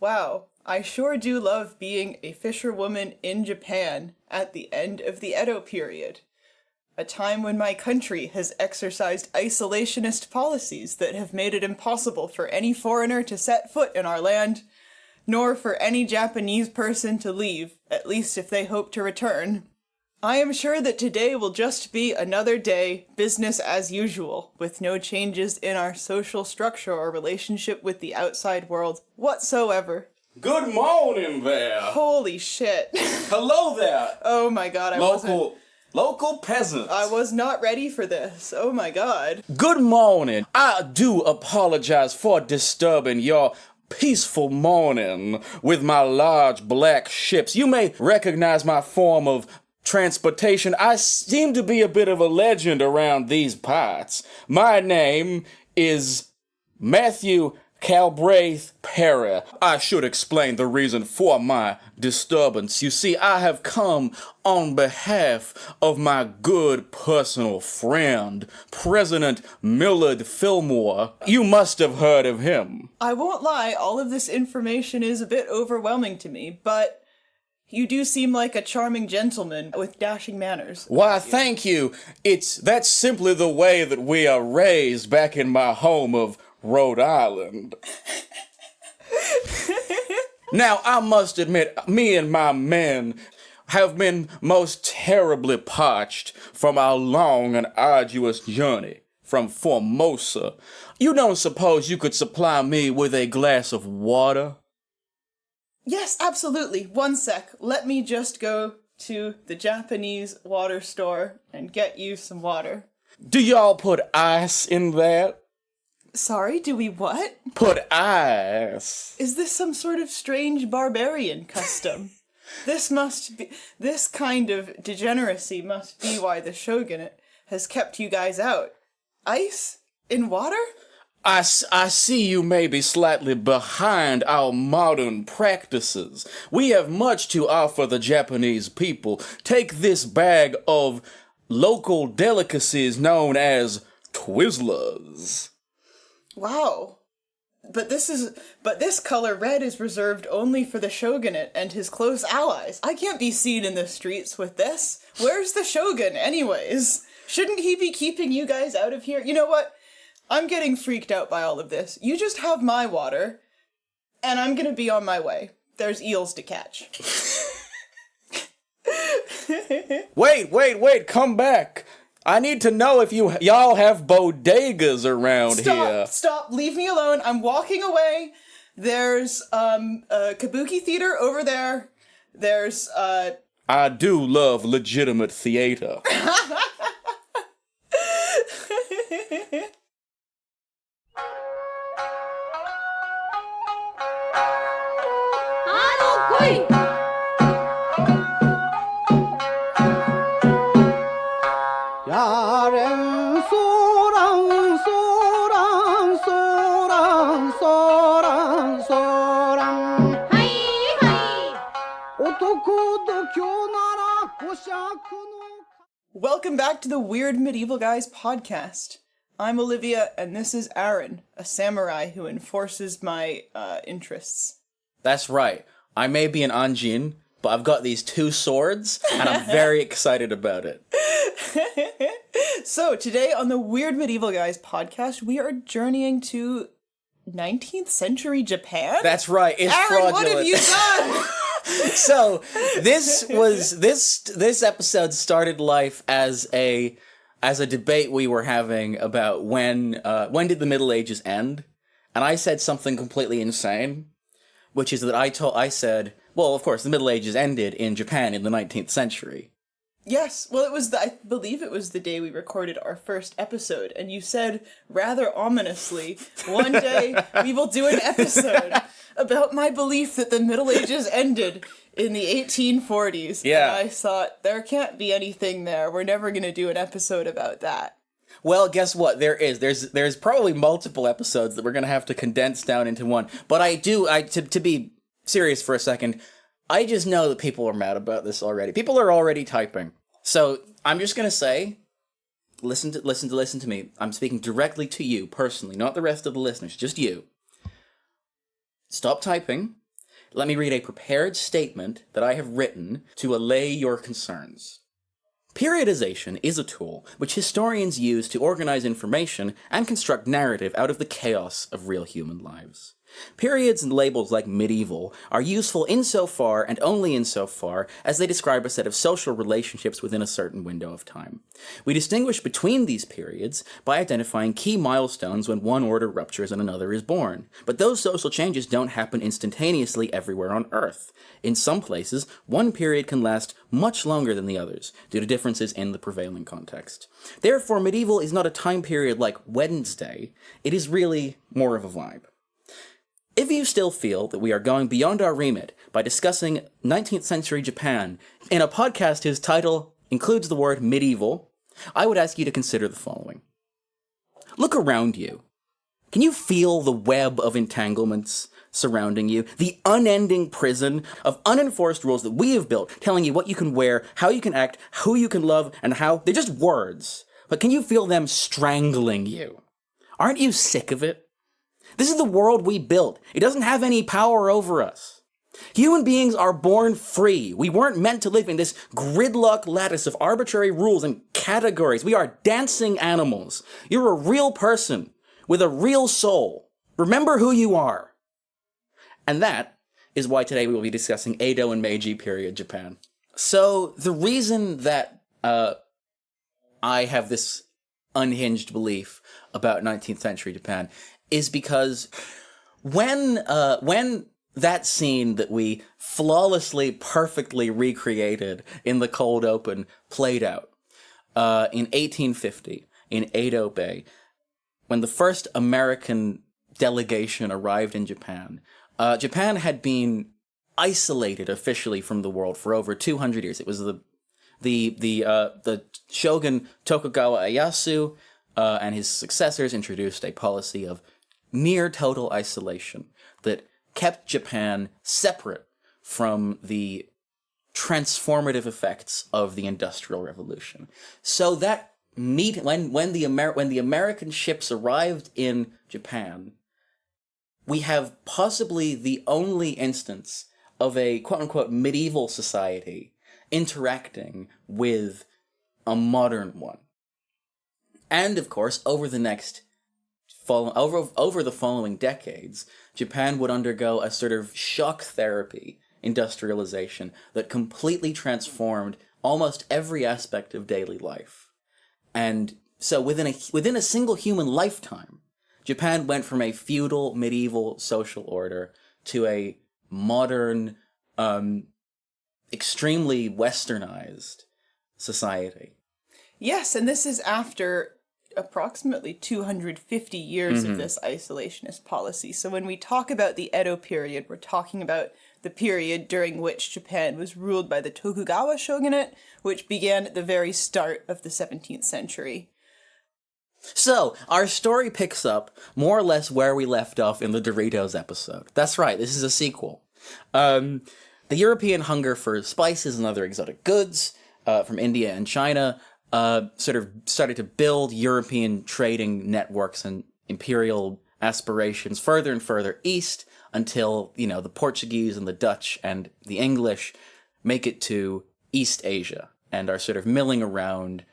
Wow, I sure do love being a fisherwoman in Japan at the end of the Edo period. A time when my country has exercised isolationist policies that have made it impossible for any foreigner to set foot in our land, nor for any Japanese person to leave, at least if they hope to return. I am sure that today will just be another day, business as usual, with no changes in our social structure or relationship with the outside world whatsoever. Good morning there. Holy shit. Hello there. Oh my god, Local peasants. I was not ready for this. Oh my god. Good morning. I do apologize for disturbing your peaceful morning with my large black ships. You may recognize my form of transportation. I seem to be a bit of a legend around these parts. My name is Matthew Calbraith Perry. I should explain the reason for my disturbance. You see, I have come on behalf of my good personal friend, President Millard Fillmore. You must have heard of him. I won't lie, all of this information is a bit overwhelming to me, but you do seem like a charming gentleman with dashing manners. Why, thank you. That's simply the way that we are raised back in my home of Rhode Island. Now, I must admit, me and my men have been most terribly parched from our long and arduous journey from Formosa. You don't suppose you could supply me with a glass of water? Yes, absolutely. One sec. Let me just go to the Japanese water store and get you some water. Do y'all put ice in that? Sorry, do we what? Put ice. Is this some sort of strange barbarian custom? This kind of degeneracy must be why the shogunate has kept you guys out. Ice? In water? I see you may be slightly behind our modern practices. We have much to offer the Japanese people. Take this bag of local delicacies known as Twizzlers. Wow. But this color red is reserved only for the shogunate and his close allies. I can't be seen in the streets with this. Where's the shogun, anyways? Shouldn't he be keeping you guys out of here? You know what? I'm getting freaked out by all of this. You just have my water, and I'm gonna be on my way. There's eels to catch. Wait, come back. I need to know if y'all have bodegas around here. Stop, leave me alone. I'm walking away. There's, a kabuki theater over there. There's, I do love legitimate theater. Welcome back to the Weird Medieval Guys podcast. I'm Olivia, and this is Aran, a samurai who enforces my interests. That's right. I may be an Anjin, but I've got these two swords, and I'm very excited about it. So, today on the Weird Medieval Guys podcast, we are journeying to 19th century Japan? That's right, it's Aran, fraudulent. what have you done? So, this episode started life as a debate we were having about when did the Middle Ages end? And I said something completely insane, which is that I said, well, of course, the Middle Ages ended in Japan in the 19th century. Yes, well, I believe it was the day we recorded our first episode, and you said, rather ominously, one day we will do an episode about my belief that the Middle Ages ended in the 1840s. Yeah. And I thought, there can't be anything there. We're never going to do an episode about that. Well, guess what? There's probably multiple episodes that we're going to have to condense down into one. But to be serious for a second, I just know that people are mad about this already. People are already typing. So I'm just going to say, listen to me. I'm speaking directly to you personally, not the rest of the listeners, just you. Stop typing. Let me read a prepared statement that I have written to allay your concerns. Periodization is a tool which historians use to organize information and construct narrative out of the chaos of real human lives. Periods and labels like medieval are useful insofar and only insofar as they describe a set of social relationships within a certain window of time. We distinguish between these periods by identifying key milestones when one order ruptures and another is born. But those social changes don't happen instantaneously everywhere on Earth. In some places, one period can last much longer than the others, due to differences in the prevailing context. Therefore, medieval is not a time period like Wednesday, it is really more of a vibe. If you still feel that we are going beyond our remit by discussing 19th century Japan in a podcast whose title includes the word medieval, I would ask you to consider the following. Look around you. Can you feel the web of entanglements surrounding you? The unending prison of unenforced rules that we have built, telling you what you can wear, how you can act, who you can love, and how. They're just words. But can you feel them strangling you? Aren't you sick of it? This is the world we built. It doesn't have any power over us. Human beings are born free. We weren't meant to live in this gridlock lattice of arbitrary rules and categories. We are dancing animals. You're a real person with a real soul. Remember who you are. And that is why today we will be discussing Edo and Meiji period Japan. So the reason that I have this unhinged belief about 19th century Japan is because when that scene that we flawlessly, perfectly recreated in the cold open played out in 1850 in Edo Bay, when the first American delegation arrived in Japan, Japan had been isolated officially from the world for over 200 years. It was the shogun Tokugawa Ieyasu and his successors introduced a policy of near total isolation that kept Japan separate from the transformative effects of the Industrial Revolution. So that when the American ships arrived in Japan, we have possibly the only instance of a quote-unquote medieval society interacting with a modern one. And of course, over the following decades, Japan would undergo a sort of shock therapy industrialization that completely transformed almost every aspect of daily life. And so within a single human lifetime, Japan went from a feudal medieval social order to a modern, extremely westernized society. Yes, and this is after approximately 250 years of this isolationist policy. So when we talk about the Edo period, we're talking about the period during which Japan was ruled by the Tokugawa shogunate, which began at the very start of the 17th century. So, our story picks up more or less where we left off in the Doritos episode. That's right, this is a sequel. The European hunger for spices and other exotic goods from India and China sort of started to build European trading networks and imperial aspirations further and further east until, the Portuguese and the Dutch and the English make it to East Asia and are sort of milling around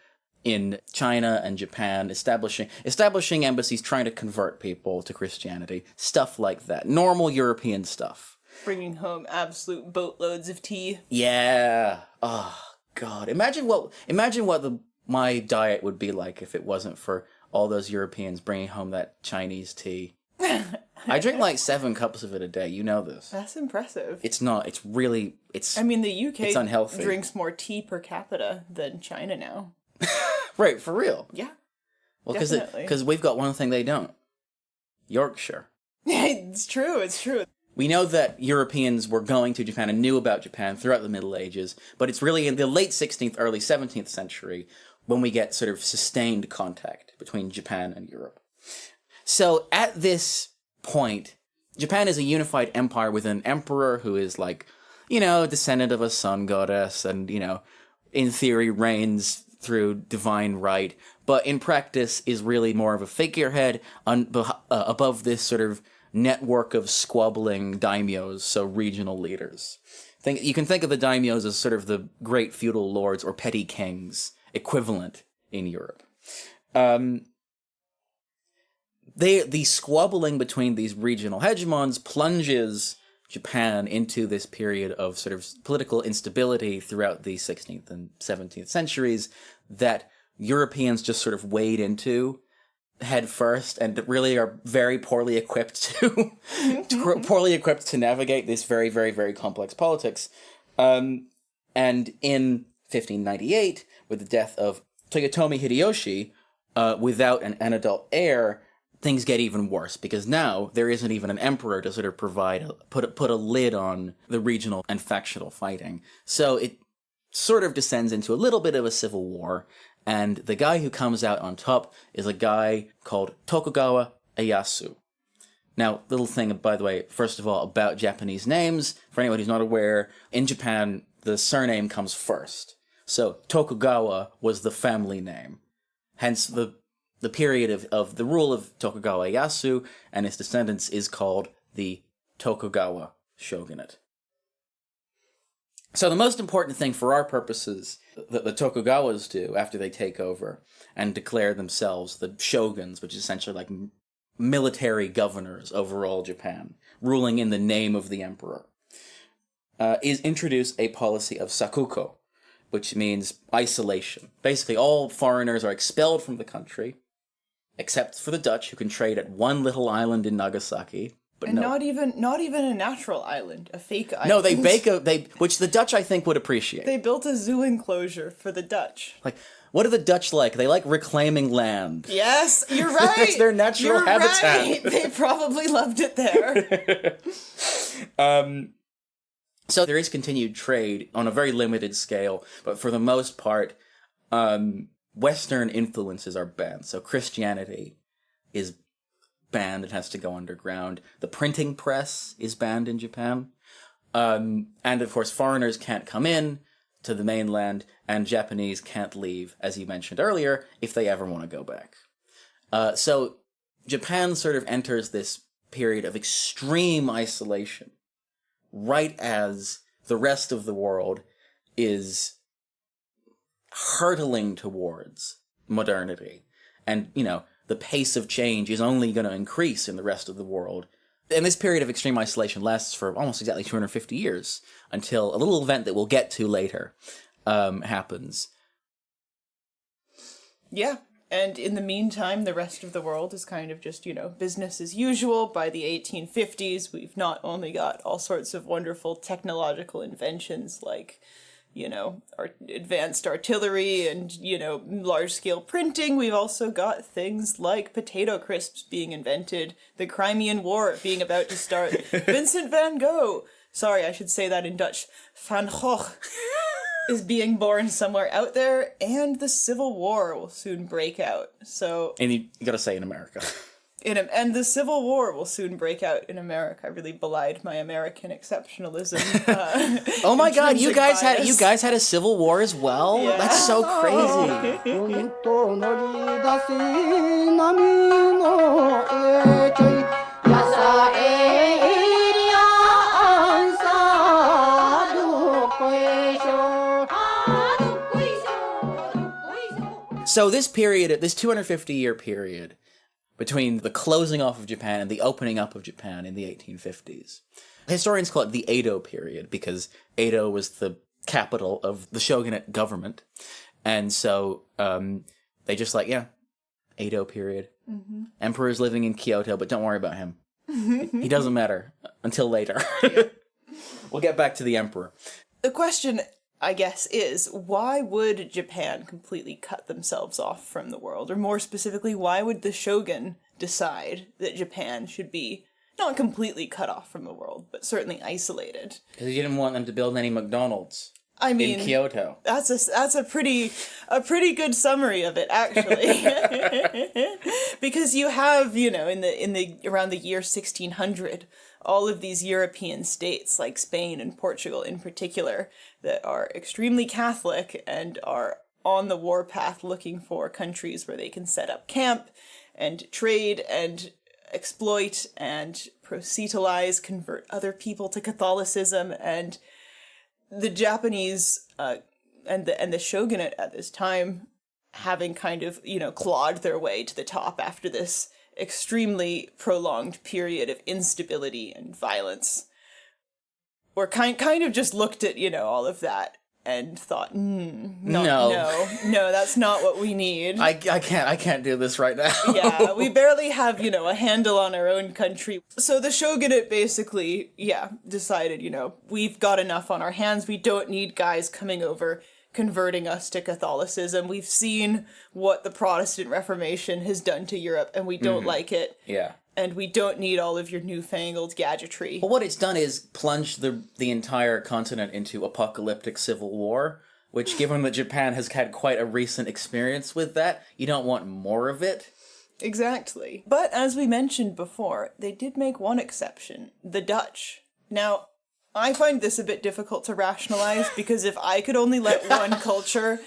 in China and Japan, establishing embassies, trying to convert people to Christianity, stuff like that. Normal European stuff. Bringing home absolute boatloads of tea. Yeah. Oh, God. Imagine what my diet would be like if it wasn't for all those Europeans bringing home that Chinese tea. I drink like 7 cups of it a day. You know this. That's impressive. It's not. It's really. I mean, the UK it's unhealthy. Drinks more tea per capita than China now. Right, for real. Yeah. Well, because we've got one thing they don't. Yorkshire. It's true. We know that Europeans were going to Japan and knew about Japan throughout the Middle Ages, but it's really in the late 16th, early 17th century when we get sort of sustained contact between Japan and Europe. So at this point, Japan is a unified empire with an emperor who is like, descendant of a sun goddess and, in theory reigns through divine right, but in practice is really more of a figurehead above this sort of network of squabbling daimyos, so regional leaders. You can think of the daimyos as sort of the great feudal lords or petty kings equivalent in Europe. The squabbling between these regional hegemons plunges Japan into this period of sort of political instability throughout the 16th and 17th centuries that Europeans just sort of wade into head first and really are very poorly equipped to navigate this very, very, very complex politics. And in 1598, with the death of Toyotomi Hideyoshi, without an adult heir, things get even worse, because now there isn't even an emperor to sort of put a lid on the regional and factional fighting. So it sort of descends into a little bit of a civil war, and the guy who comes out on top is a guy called Tokugawa Ieyasu. Now, little thing, by the way, first of all, about Japanese names, for anyone who's not aware, in Japan, the surname comes first. So Tokugawa was the family name. Hence, the period of the rule of Tokugawa Ieyasu and his descendants is called the Tokugawa shogunate. So the most important thing for our purposes that the Tokugawas do after they take over and declare themselves the shoguns, which is essentially like military governors over all Japan, ruling in the name of the emperor, is introduce a policy of sakuko, which means isolation. Basically, all foreigners are expelled from the country, except for the Dutch, who can trade at one little island in Nagasaki. But and no. not even a natural island, a fake island. No, which the Dutch I think would appreciate. They built a zoo enclosure for the Dutch. Like, what do the Dutch like? They like reclaiming land. Yes, you're right. It's their natural habitat. Right. They probably loved it there. So there is continued trade on a very limited scale, but for the most part, Western influences are banned. So Christianity is banned. It has to go underground. The printing press is banned in Japan. And of course, foreigners can't come in to the mainland, and Japanese can't leave, as you mentioned earlier, if they ever want to go back. So Japan sort of enters this period of extreme isolation, right as the rest of the world is hurtling towards modernity. And, the pace of change is only going to increase in the rest of the world. And this period of extreme isolation lasts for almost exactly 250 years, until a little event that we'll get to later happens. Yeah. And in the meantime, the rest of the world is kind of just, business as usual. By the 1850s, we've not only got all sorts of wonderful technological inventions like, advanced artillery and, large-scale printing. We've also got things like potato crisps being invented, the Crimean War being about to start, Vincent van Gogh, sorry, I should say that in Dutch, Van Gogh, is being born somewhere out there, and the Civil War will soon break out. So, and you gotta say in America. And the Civil War will soon break out in America. I really belied my American exceptionalism. Oh my God! You guys bias. had a Civil War as well. Yeah. That's so crazy. So this period, this 250-year period, between the closing off of Japan and the opening up of Japan in the 1850s. Historians call it the Edo period because Edo was the capital of the shogunate government. And so they just Edo period. Mm-hmm. Emperor's living in Kyoto, but don't worry about him. He doesn't matter until later. We'll get back to the emperor. The question, I guess, is why would Japan completely cut themselves off from the world? Or more specifically, why would the shogun decide that Japan should be not completely cut off from the world, but certainly isolated? Because he didn't want them to build any McDonald's. I mean, in Kyoto. That's a pretty good summary of it, actually. Because you have, in the around the year 1600, all of these European states like Spain and Portugal in particular that are extremely Catholic and are on the warpath looking for countries where they can set up camp and trade and exploit and proselytize, convert other people to Catholicism, and the Japanese and the shogunate at this time, having kind of, clawed their way to the top after this extremely prolonged period of instability and violence, or kind of just looked at, all of that and thought, no, that's not what we need. I can't do this right now. Yeah, we barely have, a handle on our own country. So the shogunate basically, decided, we've got enough on our hands. We don't need guys coming over converting us to Catholicism. We've seen what the Protestant Reformation has done to Europe, and we don't like it. Yeah. And we don't need all of your newfangled gadgetry. Well, what it's done is plunge the entire continent into apocalyptic civil war, which, given that Japan has had quite a recent experience with that, you don't want more of it. Exactly. But as we mentioned before, they did make one exception, the Dutch. Now, I find this a bit difficult to rationalize, because if I could only let one culture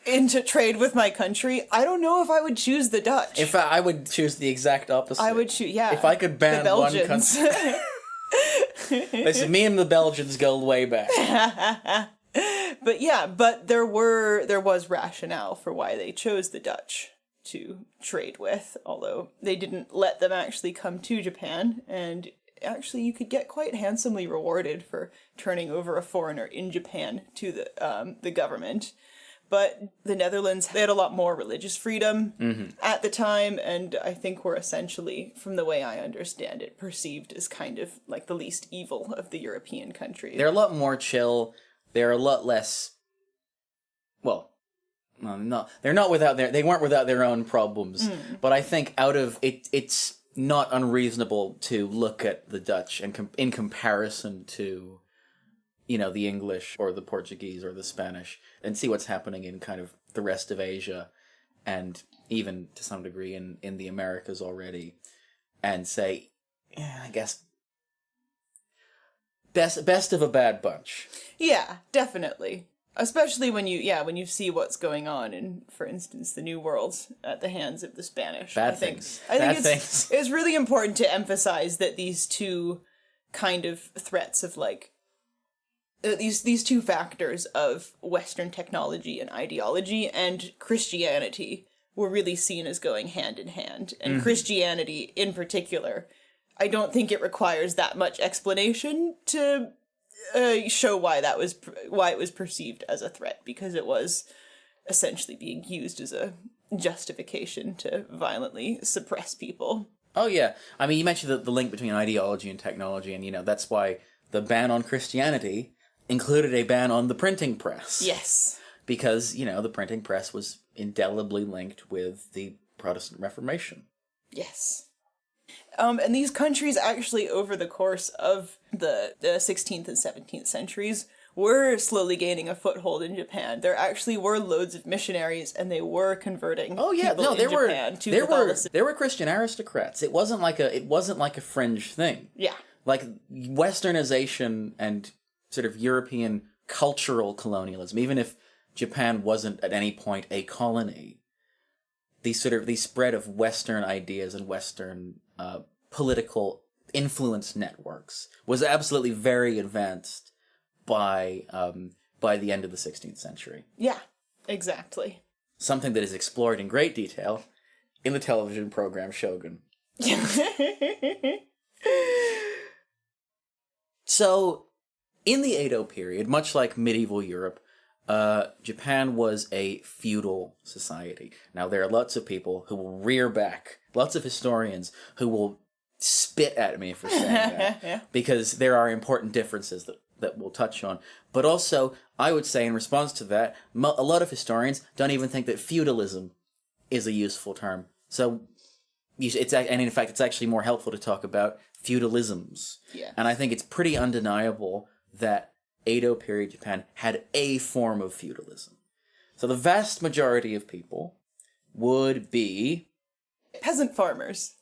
into trade with my country, I don't know if I would choose the Dutch. If I would choose the exact opposite. I would choose, If I could ban one country. Listen, me and the Belgians go way back. But there was rationale for why they chose the Dutch to trade with, although they didn't let them actually come to Japan, and actually you could get quite handsomely rewarded for turning over a foreigner in Japan to the government. But the Netherlands, they had a lot more religious freedom at the time, and I think were essentially, from the way I understand it, perceived as kind of like the least evil of the European countries. They're a lot more chill. They're a lot less... Well, no, they're not without they weren't without their own problems. But I think out of it, it's not unreasonable to look at the Dutch and in comparison to, the English or the Portuguese or the Spanish, and see what's happening in kind of the rest of Asia, and even to some degree in the Americas already, and say, I guess, best of a bad bunch. Yeah, definitely. Especially when you see what's going on in, for instance, the New World at the hands of the Spanish. I think it's really important to emphasize that these two kind of threats of like these two factors of Western technology and ideology and Christianity were really seen as going hand in hand. And Christianity in particular, I don't think it requires that much explanation to show why it was perceived as a threat, because it was essentially being used as a justification to violently suppress people. Oh yeah, I mean, you mentioned the link between ideology and technology, and that's why the ban on Christianity included a ban on the printing press. Yes, because the printing press was indelibly linked with the Protestant Reformation. Yes. And these countries actually, over the course of the 16th and 17th centuries, were slowly gaining a foothold in Japan. There actually were loads of missionaries, and they were converting people in Japan to Catholicism. There were Christian aristocrats. It wasn't like a fringe thing. Yeah. Like Westernization and sort of European cultural colonialism, even if Japan wasn't at any point a colony, the spread of Western ideas and Western political influence networks was absolutely very advanced by the end of the 16th century. Yeah, exactly. Something that is explored in great detail in the television program Shogun. So, in the Edo period, much like medieval Europe, Japan was a feudal society. Now, there are lots of people who will rear back, lots of historians who will spit at me for saying that, because there are important differences that we'll touch on. But also, I would say in response to that, a lot of historians don't even think that feudalism is a useful term. So, and in fact, it's actually more helpful to talk about feudalisms. Yeah. And I think it's pretty undeniable that Edo period Japan had a form of feudalism. So the vast majority of people would be peasant farmers.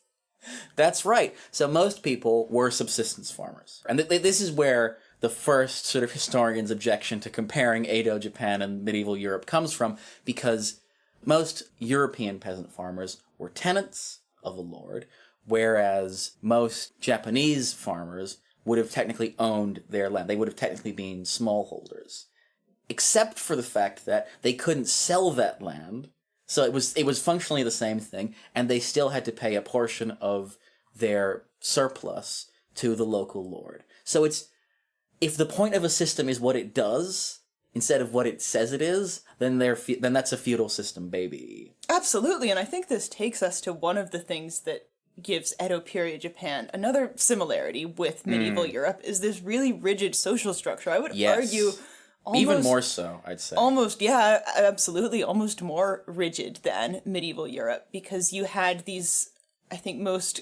That's right. So most people were subsistence farmers. And this is where the first sort of historian's objection to comparing Edo Japan and medieval Europe comes from, because most European peasant farmers were tenants of a lord, whereas most Japanese farmers would have technically owned their land. They would have technically been smallholders, except for the fact that they couldn't sell that land. So it was functionally the same thing, and they still had to pay a portion of their surplus to the local lord. So if the point of a system is what it does instead of what it says it is, then that's a feudal system, baby. Absolutely, and I think this takes us to one of the things that gives Edo period Japan another similarity with medieval Europe is this really rigid social structure. I would argue even more so, I'd say. Almost, yeah, absolutely, almost more rigid than medieval Europe, because you had these, I think most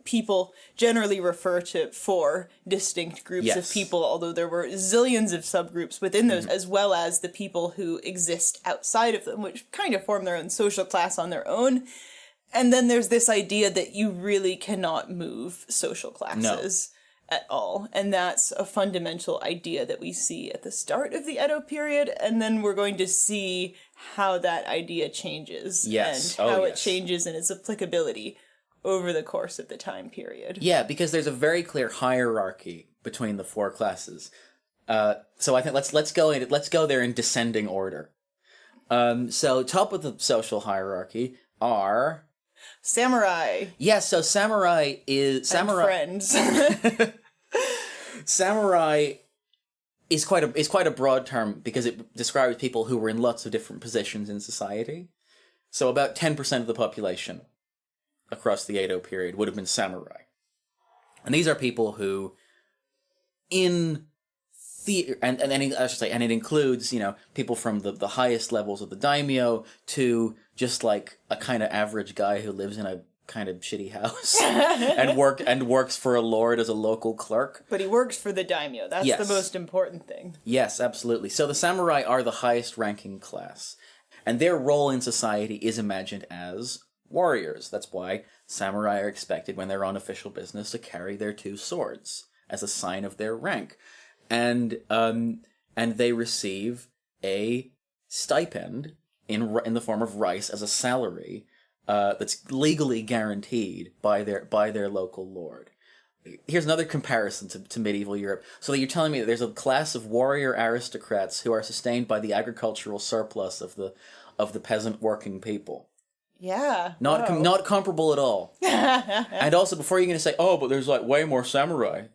people generally refer to 4 distinct groups of people, although there were zillions of subgroups within those, as well as the people who exist outside of them, which kind of form their own social class on their own. And then there's this idea that you really cannot move social classes at all. And that's a fundamental idea that we see at the start of the Edo period, and then we're going to see how that idea changes and how it changes in its applicability over the course of the time period. Yeah, because there's a very clear hierarchy between the 4 classes. So I think let's go there in descending order. So top of the social hierarchy are samurai. Yes, so samurai is And friends. Samurai is quite a broad term because it describes people who were in lots of different positions in society. So about 10% of the population across the Edo period would have been samurai. And these are people who and it includes, people from the highest levels of the daimyo to just like a kind of average guy who lives in a kind of shitty house and works for a lord as a local clerk. But he works for the daimyo. That's the most important thing. Yes, absolutely. So the samurai are the highest ranking class, and their role in society is imagined as warriors. That's why samurai are expected when they're on official business to carry their 2 swords as a sign of their rank. And they receive a stipend in the form of rice as a salary that's legally guaranteed by their local lord. Here's another comparison to medieval Europe. So you're telling me that there's a class of warrior aristocrats who are sustained by the agricultural surplus of the peasant working people. Yeah. Not comparable at all. And also, before you're going to say, oh, but there's like way more samurai,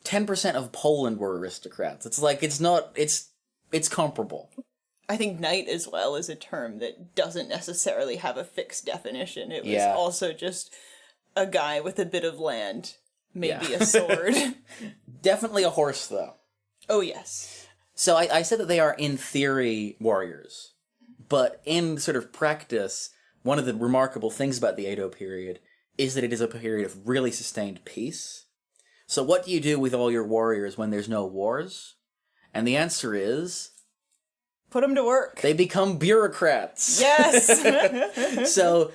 10% of Poland were aristocrats. It's like, it's comparable. I think knight as well is a term that doesn't necessarily have a fixed definition. It was also just a guy with a bit of land, maybe a sword. Definitely a horse, though. Oh, yes. So I said that they are, in theory, warriors. But in sort of practice, one of the remarkable things about the Edo period is that it is a period of really sustained peace. So what do you do with all your warriors when there's no wars? And the answer is... put them to work. They become bureaucrats. Yes! So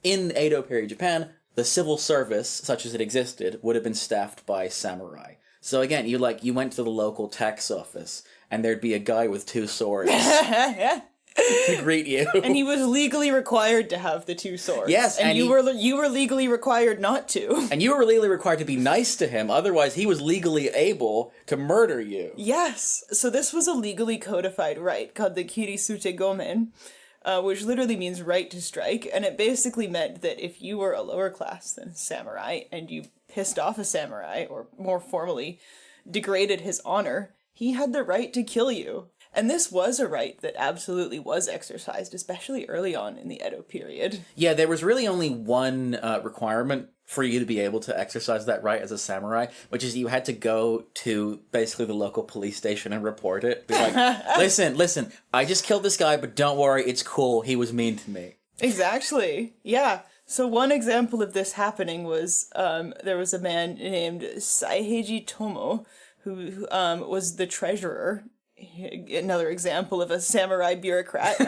in Edo period Japan, the civil service, such as it existed, would have been staffed by samurai. So again, you went to the local tax office, and there'd be a guy with 2 swords. To greet you. And he was legally required to have the 2 swords. Yes, and you were legally required not to. And you were legally required to be nice to him, otherwise he was legally able to murder you. Yes. So this was a legally codified right called the Kirisute Gomen, which literally means right to strike, and it basically meant that if you were a lower class than samurai and you pissed off a samurai, or more formally, degraded his honor, he had the right to kill you. And this was a right that absolutely was exercised, especially early on in the Edo period. Yeah, there was really only one requirement for you to be able to exercise that right as a samurai, which is you had to go to basically the local police station and report it. Be like, listen, I just killed this guy, but don't worry, it's cool, he was mean to me. Exactly, yeah. So one example of this happening was there was a man named Saiheiji Tomo, who was the treasurer, another example of a samurai bureaucrat,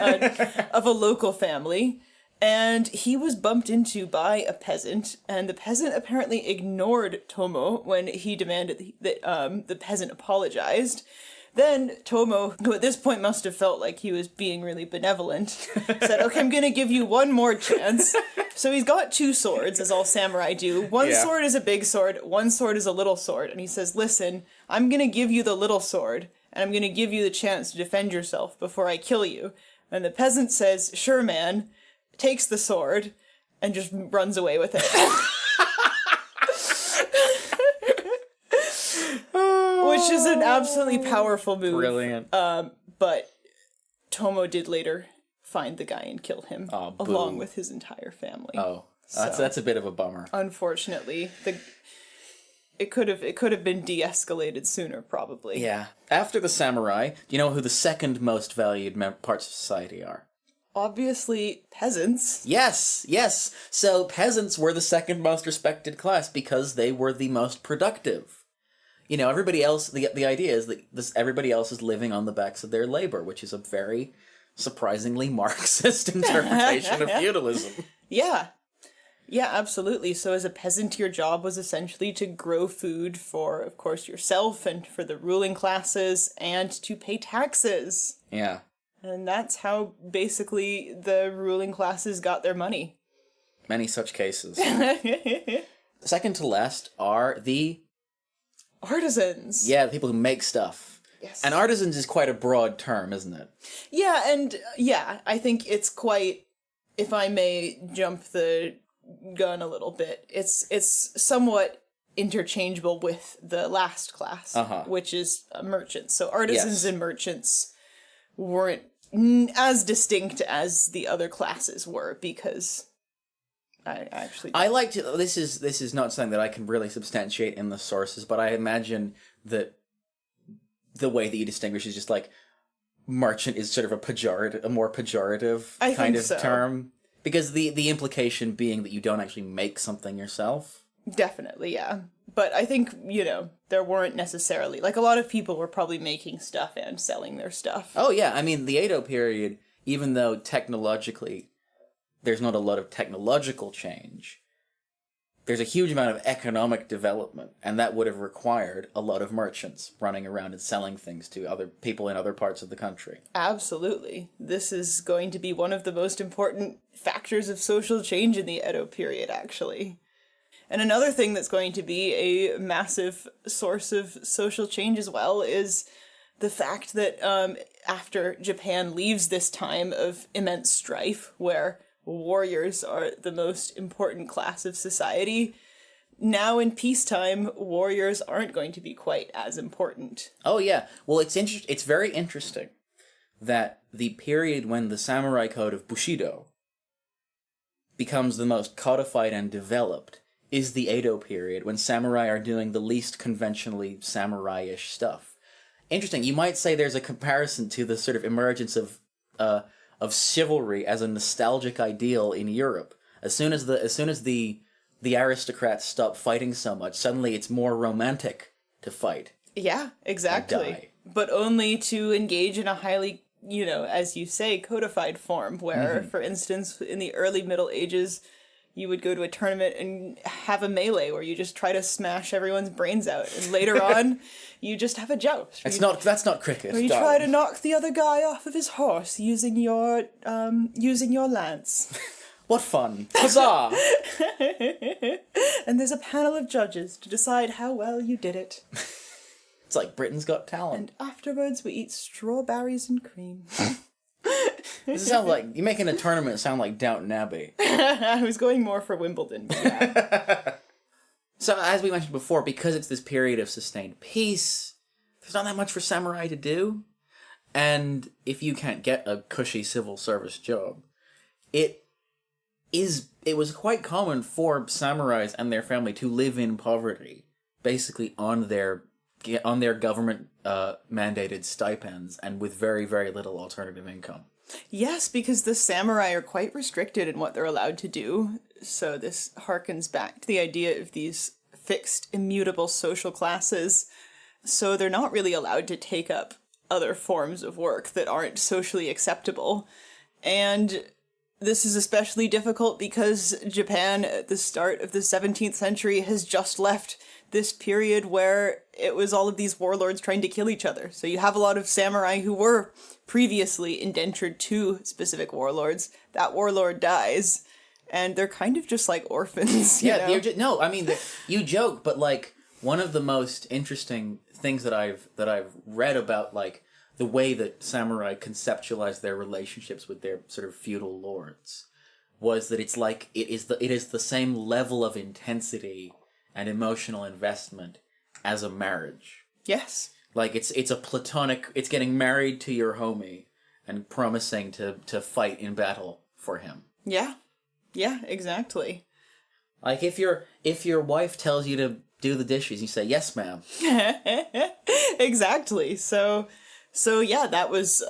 of a local family. And he was bumped into by a peasant, and the peasant apparently ignored Tomo when he demanded that the peasant apologized. Then Tomo, who at this point must have felt like he was being really benevolent, said, okay, I'm going to give you one more chance. So he's got 2 swords, as all samurai do. One sword is a big sword, one sword is a little sword. And he says, listen, I'm going to give you the little sword, and I'm going to give you the chance to defend yourself before I kill you. And the peasant says, sure, man, takes the sword, and just runs away with it. Which is an absolutely powerful move. Brilliant. But Tomo did later find the guy and kill him, along with his entire family. Oh, that's a bit of a bummer. Unfortunately, it could have been de-escalated sooner, probably. Yeah. After the samurai, do you know who the second most valued parts of society are? Obviously, peasants. Yes. So peasants were the second most respected class because they were the most productive. You know, everybody else, the idea is that everybody else is living on the backs of their labor, which is a very surprisingly Marxist interpretation of feudalism. Yeah. Yeah, absolutely. So as a peasant, your job was essentially to grow food for, of course, yourself and for the ruling classes and to pay taxes. Yeah. And that's how basically the ruling classes got their money. Many such cases. Second to last are the artisans. Yeah, the people who make stuff. Yes. And artisans is quite a broad term, isn't it? Yeah, and I think it's quite, if I may jump the gun a little bit, it's somewhat interchangeable with the last class, which is merchants. So artisans and merchants weren't as distinct as the other classes were, because I like to. This is not something that I can really substantiate in the sources, but I imagine that the way that you distinguish is just like merchant is sort of a more pejorative kind of term, because the implication being that you don't actually make something yourself. Definitely, yeah. But I think, there weren't necessarily, like, a lot of people were probably making stuff and selling their stuff. Oh yeah, I mean the Edo period, even though technologically there's not a lot of technological change, there's a huge amount of economic development, and that would have required a lot of merchants running around and selling things to other people in other parts of the country. Absolutely. This is going to be one of the most important factors of social change in the Edo period, actually. And another thing that's going to be a massive source of social change as well is the fact that after Japan leaves this time of immense strife, where warriors are the most important class of society, now in peacetime, warriors aren't going to be quite as important. Oh yeah. Well, it's very interesting that the period when the samurai code of Bushido becomes the most codified and developed is the Edo period, when samurai are doing the least conventionally samurai-ish stuff. Interesting. You might say there's a comparison to the sort of emergence of chivalry as a nostalgic ideal in Europe. As soon as the aristocrats stop fighting so much, suddenly it's more romantic to fight. Yeah, exactly. But only to engage in a highly, as you say, codified form, where, for instance, in the early Middle Ages, you would go to a tournament and have a melee where you just try to smash everyone's brains out, and later on, you just have a joust. That's not cricket. Where you try to knock the other guy off of his horse using your lance. What fun! Huzzah! And there's a panel of judges to decide how well you did it. It's like Britain's Got Talent. And afterwards, we eat strawberries and cream. This sounds like you're making a tournament sound like Downton Abbey. I was going more for Wimbledon. But yeah. So, as we mentioned before, because it's this period of sustained peace, there's not that much for samurai to do. And if you can't get a cushy civil service job, it was quite common for samurais and their family to live in poverty, basically on their government mandated stipends and with very, very little alternative income. Yes, because the samurai are quite restricted in what they're allowed to do. So this harkens back to the idea of these fixed, immutable social classes. So they're not really allowed to take up other forms of work that aren't socially acceptable. And this is especially difficult because Japan at the start of the 17th century has just left this period where it was all of these warlords trying to kill each other. So you have a lot of samurai who were previously indentured to specific warlords. That warlord dies, and they're kind of just like orphans. You know? No, I mean, you joke, but like one of the most interesting things that I've read about like the way that samurai conceptualize their relationships with their sort of feudal lords was that it's like it is the same level of intensity and emotional investment as a marriage. Yes. Like it's a platonic. It's getting married to your homie and promising to fight in battle for him. Yeah. Yeah, exactly. Like if your wife tells you to do the dishes, you say yes, ma'am. Exactly. So yeah, that was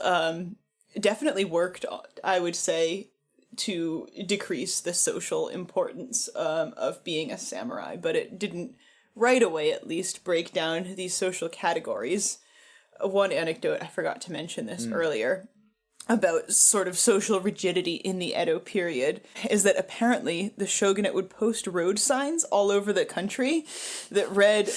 definitely worked, I would say, to decrease the social importance of being a samurai, but it didn't right away, at least, break down these social categories. One anecdote, I forgot to mention this earlier, about sort of social rigidity in the Edo period is that apparently the shogunate would post road signs all over the country that read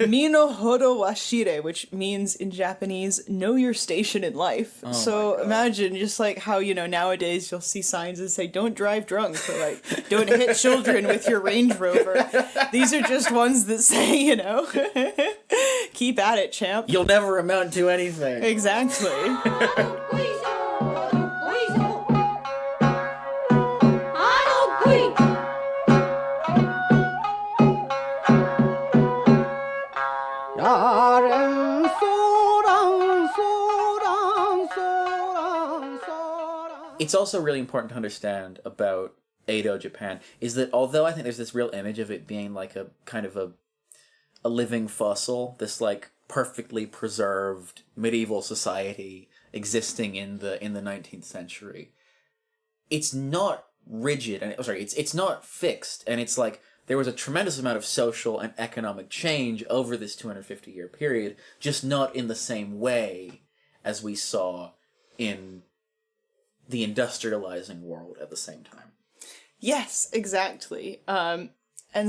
Mino Hodo Washire, which means in Japanese, know your station in life. Oh so imagine just like how, nowadays you'll see signs that say don't drive drunk or like don't hit children with your Range Rover. These are just ones that say, keep at it, champ. You'll never amount to anything. Exactly. It's also really important to understand about Edo Japan is that although I think there's this real image of it being like a kind of a living fossil, this like perfectly preserved medieval society existing in the 19th century, it's not rigid and it's not fixed, and it's like there was a tremendous amount of social and economic change over this 250-year period, just not in the same way as we saw in the industrializing world at the same time. Yes, exactly. And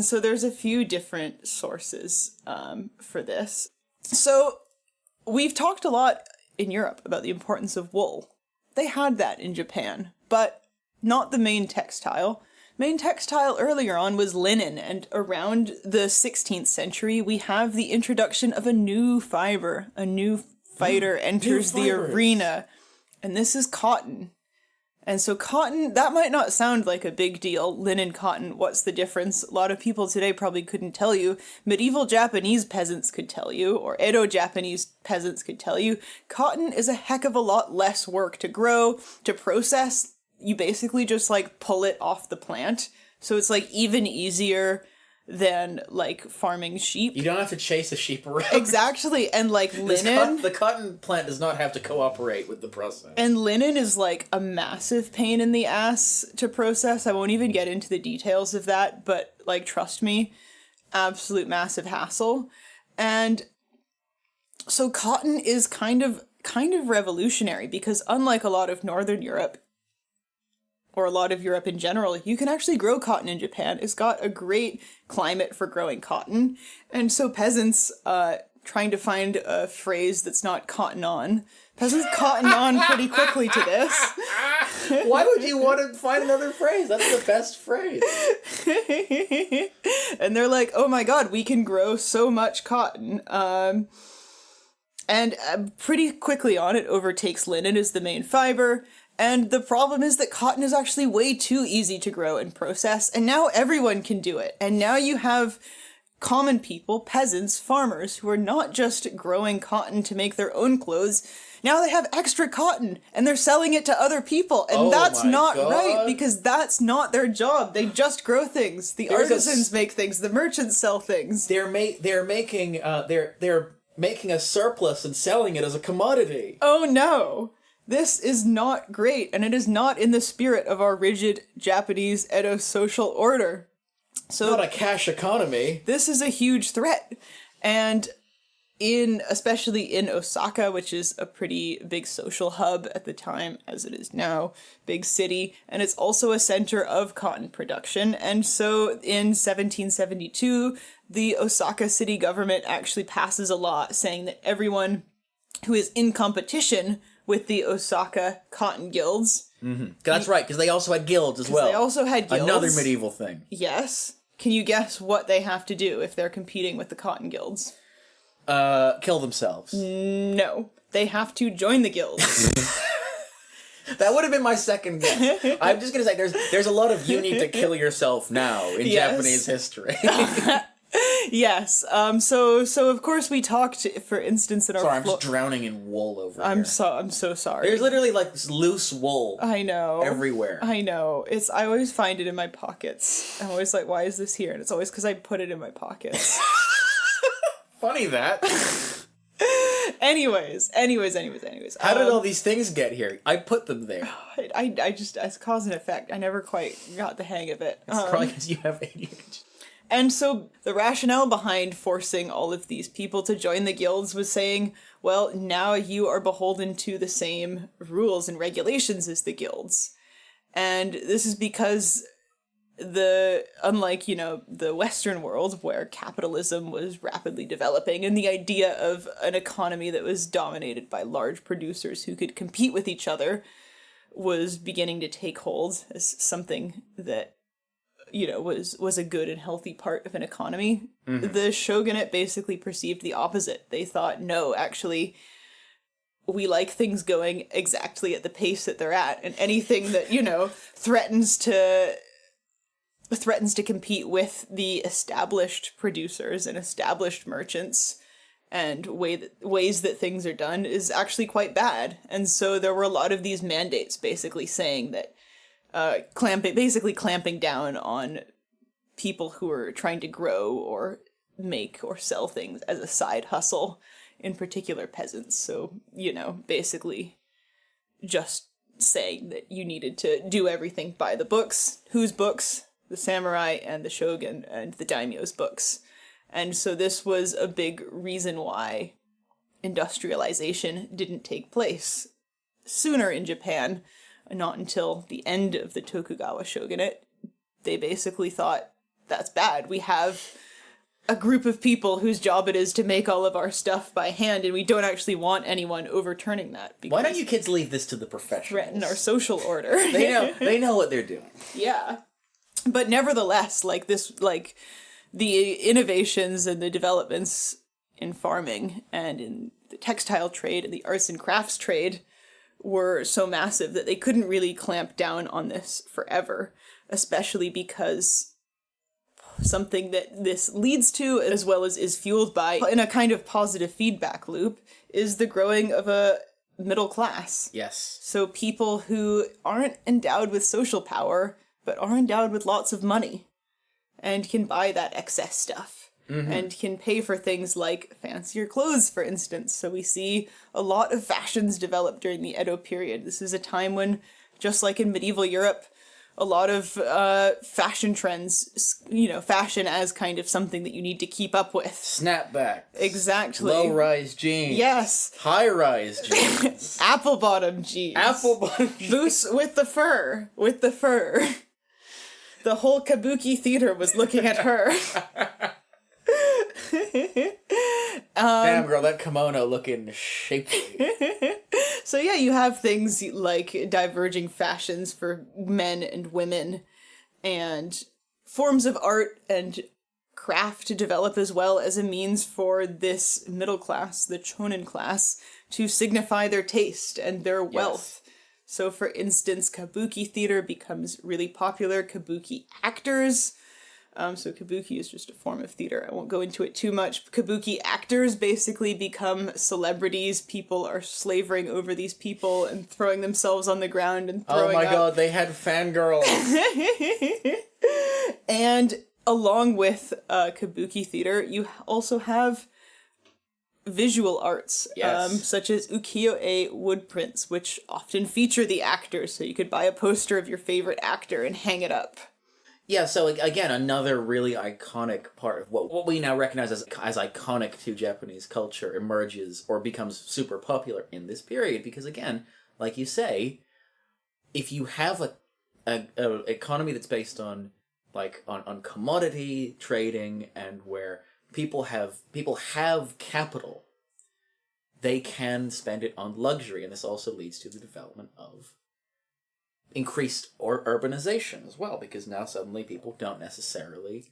so there's a few different sources for this. So we've talked a lot in Europe about the importance of wool. They had that in Japan, but not the main textile. Main textile earlier on was linen, and around the 16th century we have the introduction of a new fiber. A new fighter enters the arena, and this is cotton. And so cotton, that might not sound like a big deal. Linen, cotton, what's the difference? A lot of people today probably couldn't tell you. Medieval Japanese peasants could tell you, or Edo Japanese peasants could tell you. Cotton is a heck of a lot less work to grow, to process. You basically just like pull it off the plant. So it's like even easier than like farming sheep. You don't have to chase a sheep around. Exactly. And like linen, the cotton plant does not have to cooperate with the process. And linen is like a massive pain in the ass to process. I won't even get into the details of that, but like trust me, absolute massive hassle. And so cotton is kind of revolutionary because unlike a lot of Northern Europe, or a lot of Europe in general, you can actually grow cotton in Japan. It's got a great climate for growing cotton. And so peasants, trying to find a phrase that's not cotton on, peasants cotton on pretty quickly to this. Why would you want to find another phrase? That's the best phrase. And they're like, oh my god, we can grow so much cotton. And pretty quickly on, it overtakes linen as the main fiber. And the problem is that cotton is actually way too easy to grow and process, and now everyone can do it. And now you have common people, peasants, farmers, who are not just growing cotton to make their own clothes. Now they have extra cotton, and they're selling it to other people, and that's not right, because that's not their job. They just grow things. The artisans make things. The merchants sell things. They're making a surplus and selling it as a commodity. Oh no. This is not great, and it is not in the spirit of our rigid Japanese Edo social order. So not a cash economy. This is a huge threat. And especially in Osaka, which is a pretty big social hub at the time, as it is now, big city, and it's also a center of cotton production. And so in 1772, the Osaka city government actually passes a law saying that everyone who is in competition with the Osaka cotton guilds... That's right, because they also had guilds as well. They also had guilds. Another medieval thing. Yes. Can you guess what they have to do if they're competing with the cotton guilds? Kill themselves. No. They have to join the guilds. That would have been my second guess. I'm just going to say, there's a lot of you need to kill yourself now in Japanese history. Yes. So of course we talked, for instance, in our... Sorry, I'm just drowning in wool over here. I'm so sorry. There's literally like this loose wool. I know. Everywhere. I know. I always find it in my pockets. I'm always like, why is this here? And it's always because I put it in my pockets. Funny that. Anyways. How did all these things get here? I put them there. I just, as cause and effect, I never quite got the hang of it. It's probably because you have ADHD. And so the rationale behind forcing all of these people to join the guilds was saying, well, now you are beholden to the same rules and regulations as the guilds. And this is because unlike, the Western world where capitalism was rapidly developing and the idea of an economy that was dominated by large producers who could compete with each other was beginning to take hold as something that was a good and healthy part of an economy. Mm-hmm. The shogunate basically perceived the opposite. They thought, no, actually, we like things going exactly at the pace that they're at, and anything that, threatens to compete with the established producers and established merchants and ways that things are done is actually quite bad. And so there were a lot of these mandates basically saying that clamping down on people who are trying to grow or make or sell things as a side hustle, in particular peasants. So, basically just saying that you needed to do everything by the books. Whose books? The samurai and the shogun and the daimyo's books. And so this was a big reason why industrialization didn't take place sooner in Japan. Not until the end of the Tokugawa shogunate. They basically thought, that's bad. We have a group of people whose job it is to make all of our stuff by hand, and we don't actually want anyone overturning that. Why don't you kids leave this to the professionals? Threaten our social order. They know what they're doing. Yeah. But nevertheless, the innovations and the developments in farming and in the textile trade and the arts and crafts trade were so massive that they couldn't really clamp down on this forever, especially because something that this leads to, as well as is fueled by, in a kind of positive feedback loop, is the growing of a middle class. Yes. So people who aren't endowed with social power, but are endowed with lots of money, and can buy that excess stuff. Mm-hmm. And can pay for things like fancier clothes, for instance. So we see a lot of fashions develop during the Edo period. This is a time when, just like in medieval Europe, a lot of fashion trends, fashion as kind of something that you need to keep up with. Snapback. Exactly. Low-rise jeans. Yes. High-rise jeans. Apple-bottom jeans. Apple-bottom jeans. Boots with the fur. The whole kabuki theater was looking at her. Damn, girl, that kimono looking shapely. So yeah, you have things like diverging fashions for men and women, and forms of art and craft to develop as well as a means for this middle class, the chonin class, to signify their taste and their wealth. Yes. So for instance, kabuki theater becomes really popular. Kabuki actors. So kabuki is just a form of theater. I won't go into it too much. Kabuki actors basically become celebrities. People are slavering over these people and throwing themselves on the ground and throwing up. God, they had fangirls. And along with kabuki theater, you also have visual arts, yes. Such as ukiyo-e wood prints, which often feature the actors. So you could buy a poster of your favorite actor and hang it up. Yeah, so again, another really iconic part of what we now recognize as iconic to Japanese culture emerges or becomes super popular in this period. Because again, like you say, if you have a economy that's based on on commodity trading and where people have capital, they can spend it on luxury, and this also leads to the development of increased urbanization as well, because now suddenly people don't necessarily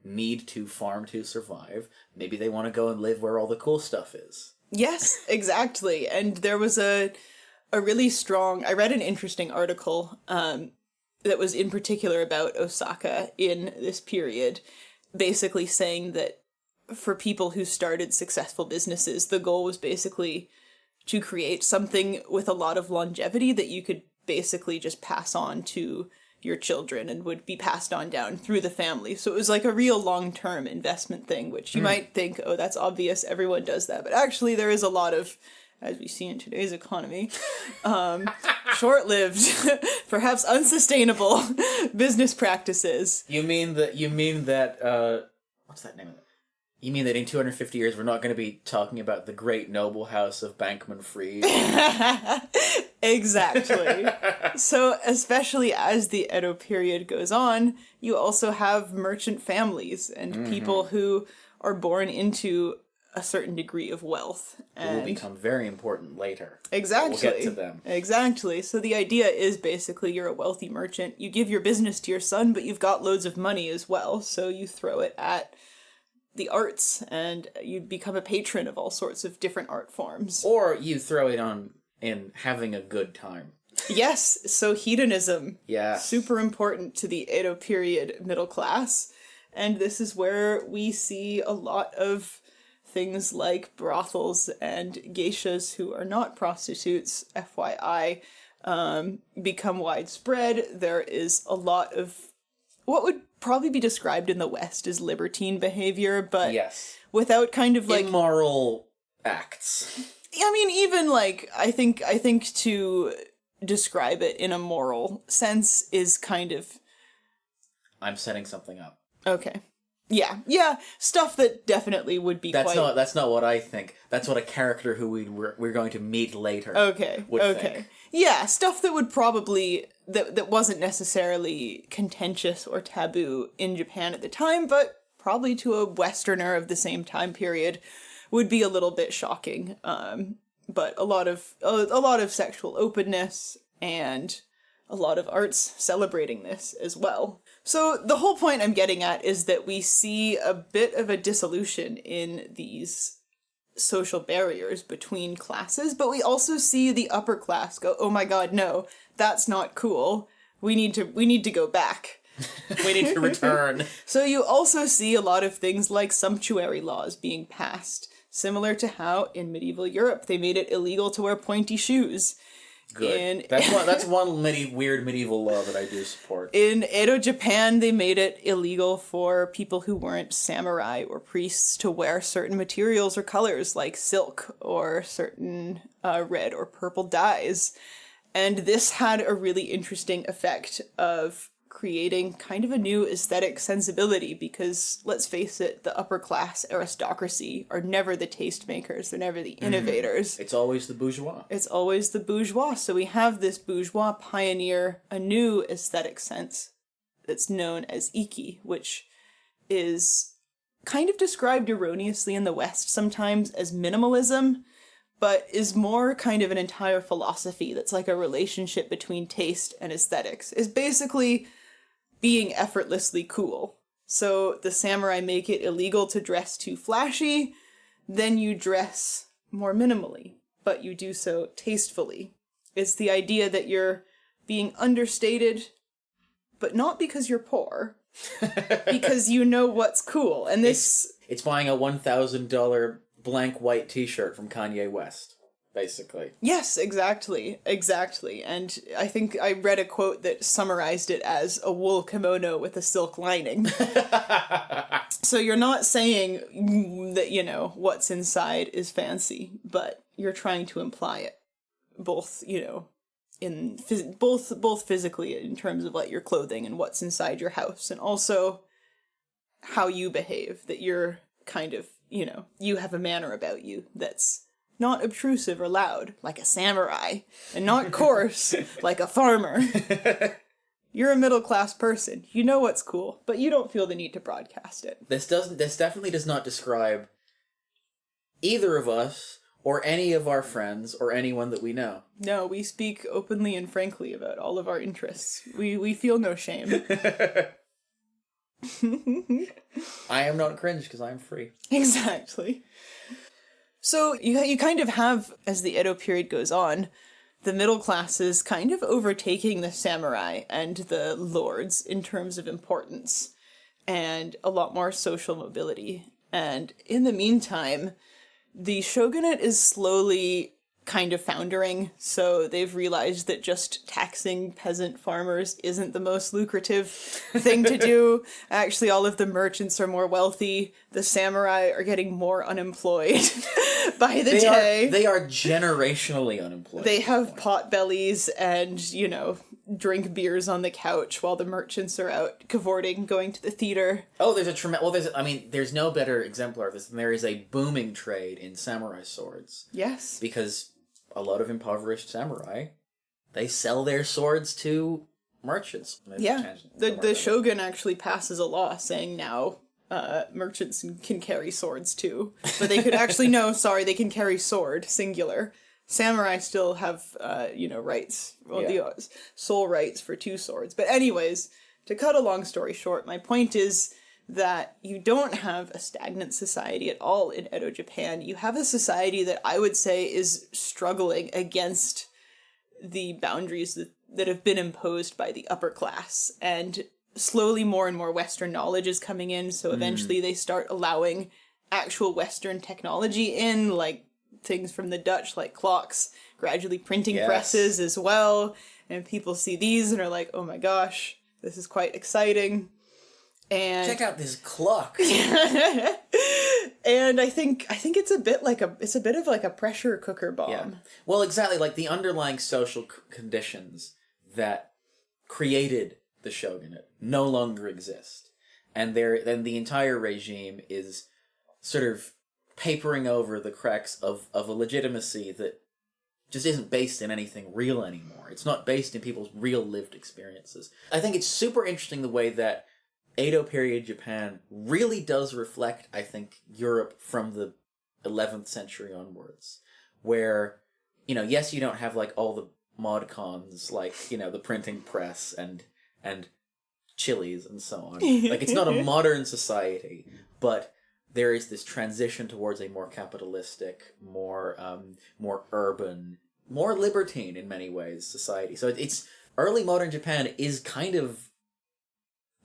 need to farm to survive. Maybe they want to go and live where all the cool stuff is. Yes, exactly. And there was a really strong... I read an interesting article that was in particular about Osaka in this period, basically saying that for people who started successful businesses, the goal was basically to create something with a lot of longevity that you could basically just pass on to your children and would be passed on down through the family. So it was like a real long-term investment thing, which you might think, oh, that's obvious, everyone does that. But actually there is a lot of, as we see in today's economy, short-lived, perhaps unsustainable business practices. You mean that what's that name of it? You mean that in 250 years we're not going to be talking about the great noble house of Bankman Fried? Exactly. So, especially as the Edo period goes on, you also have merchant families and people who are born into a certain degree of wealth. And will become very important later. Exactly. We'll get to them. Exactly. So the idea is basically you're a wealthy merchant. You give your business to your son, but you've got loads of money as well. So you throw it at the arts and you become a patron of all sorts of different art forms. Or you throw it on in having a good time. Yes, so hedonism. Yeah. Super important to the Edo period middle class. And this is where we see a lot of things like brothels and geishas, who are not prostitutes, FYI, become widespread. There is a lot of what would probably be described in the West as libertine behavior, but yes, without kind of like immoral acts. I mean, even like I think to describe it in a moral sense is kind of... I'm setting something up. Okay. Yeah, stuff that definitely would be that's not what I think. That's what a character who we're going to meet later would think. Yeah, stuff that would probably... That wasn't necessarily contentious or taboo in Japan at the time, but probably to a Westerner of the same time period would be a little bit shocking. But a lot of sexual openness and a lot of arts celebrating this as well. So the whole point I'm getting at is that we see a bit of a dissolution in these social barriers between classes, but we also see the upper class go, oh my god, no, that's not cool. We need to go back. We need to return. So you also see a lot of things like sumptuary laws being passed, similar to how in medieval Europe they made it illegal to wear pointy shoes. Good. That's one weird medieval law that I do support. In Edo Japan, they made it illegal for people who weren't samurai or priests to wear certain materials or colors like silk or certain red or purple dyes. And this had a really interesting effect of creating kind of a new aesthetic sensibility because, let's face it, the upper class aristocracy are never the tastemakers, they're never the innovators. It's always the bourgeois. It's always the bourgeois. So we have this bourgeois pioneer a new aesthetic sense that's known as Iki, which is kind of described erroneously in the West sometimes as minimalism, but is more kind of an entire philosophy that's like a relationship between taste and aesthetics. Is basically being effortlessly cool. So the samurai make it illegal to dress too flashy, then you dress more minimally, but you do so tastefully. It's the idea that you're being understated, but not because you're poor, because you know what's cool. And this... It's buying a $1,000 blank white t-shirt from Kanye West. Basically. Yes, exactly. And I think I read a quote that summarized it as a wool kimono with a silk lining. So you're not saying that, what's inside is fancy, but you're trying to imply it. Both, in both physically in terms of like your clothing and what's inside your house, and also how you behave, that you're kind of, you have a manner about you that's not obtrusive or loud like a samurai, and not coarse like a farmer. You're a middle-class person. You know what's cool, but you don't feel the need to broadcast it. This definitely does not describe either of us or any of our friends or anyone that we know. No, we speak openly and frankly about all of our interests. We feel no shame. I am not cringe because I'm free. Exactly. So you kind of have, as the Edo period goes on, the middle classes kind of overtaking the samurai and the lords in terms of importance, and a lot more social mobility. And in the meantime, the shogunate is slowly kind of foundering, so they've realized that just taxing peasant farmers isn't the most lucrative thing to do. Actually, all of the merchants are more wealthy. The samurai are getting more unemployed by the day. They are generationally unemployed. They have pot bellies and, drink beers on the couch while the merchants are out cavorting, going to the theater. Oh, there's no better exemplar of this than there is a booming trade in samurai swords. Yes. Because a lot of impoverished samurai, they sell their swords to merchants. Yeah. The shogun actually passes a law saying now merchants can carry swords too. But they could actually, they can carry sword, singular. Samurai still have, rights. Well, the sole rights for 2 swords. But anyways, to cut a long story short, my point is that you don't have a stagnant society at all in Edo Japan. You have a society that I would say is struggling against the boundaries that have been imposed by the upper class. And slowly more and more Western knowledge is coming in, so eventually they start allowing actual Western technology in, like things from the Dutch, like clocks, gradually printing presses as well. And people see these and are like, oh my gosh, this is quite exciting. And check out this clock. And I think it's a bit of like a pressure cooker bomb. Yeah. Well, exactly, like the underlying social conditions that created the shogunate no longer exist. And then the entire regime is sort of papering over the cracks of a legitimacy that just isn't based in anything real anymore. It's not based in people's real lived experiences. I think it's super interesting the way that Edo period Japan really does reflect, I think, Europe from the 11th century onwards. Where, yes, you don't have like all the mod cons, like, the printing press and chilies and so on. Like, it's not a modern society, but there is this transition towards a more capitalistic, more urban, more libertine in many ways society. So it's early modern Japan is kind of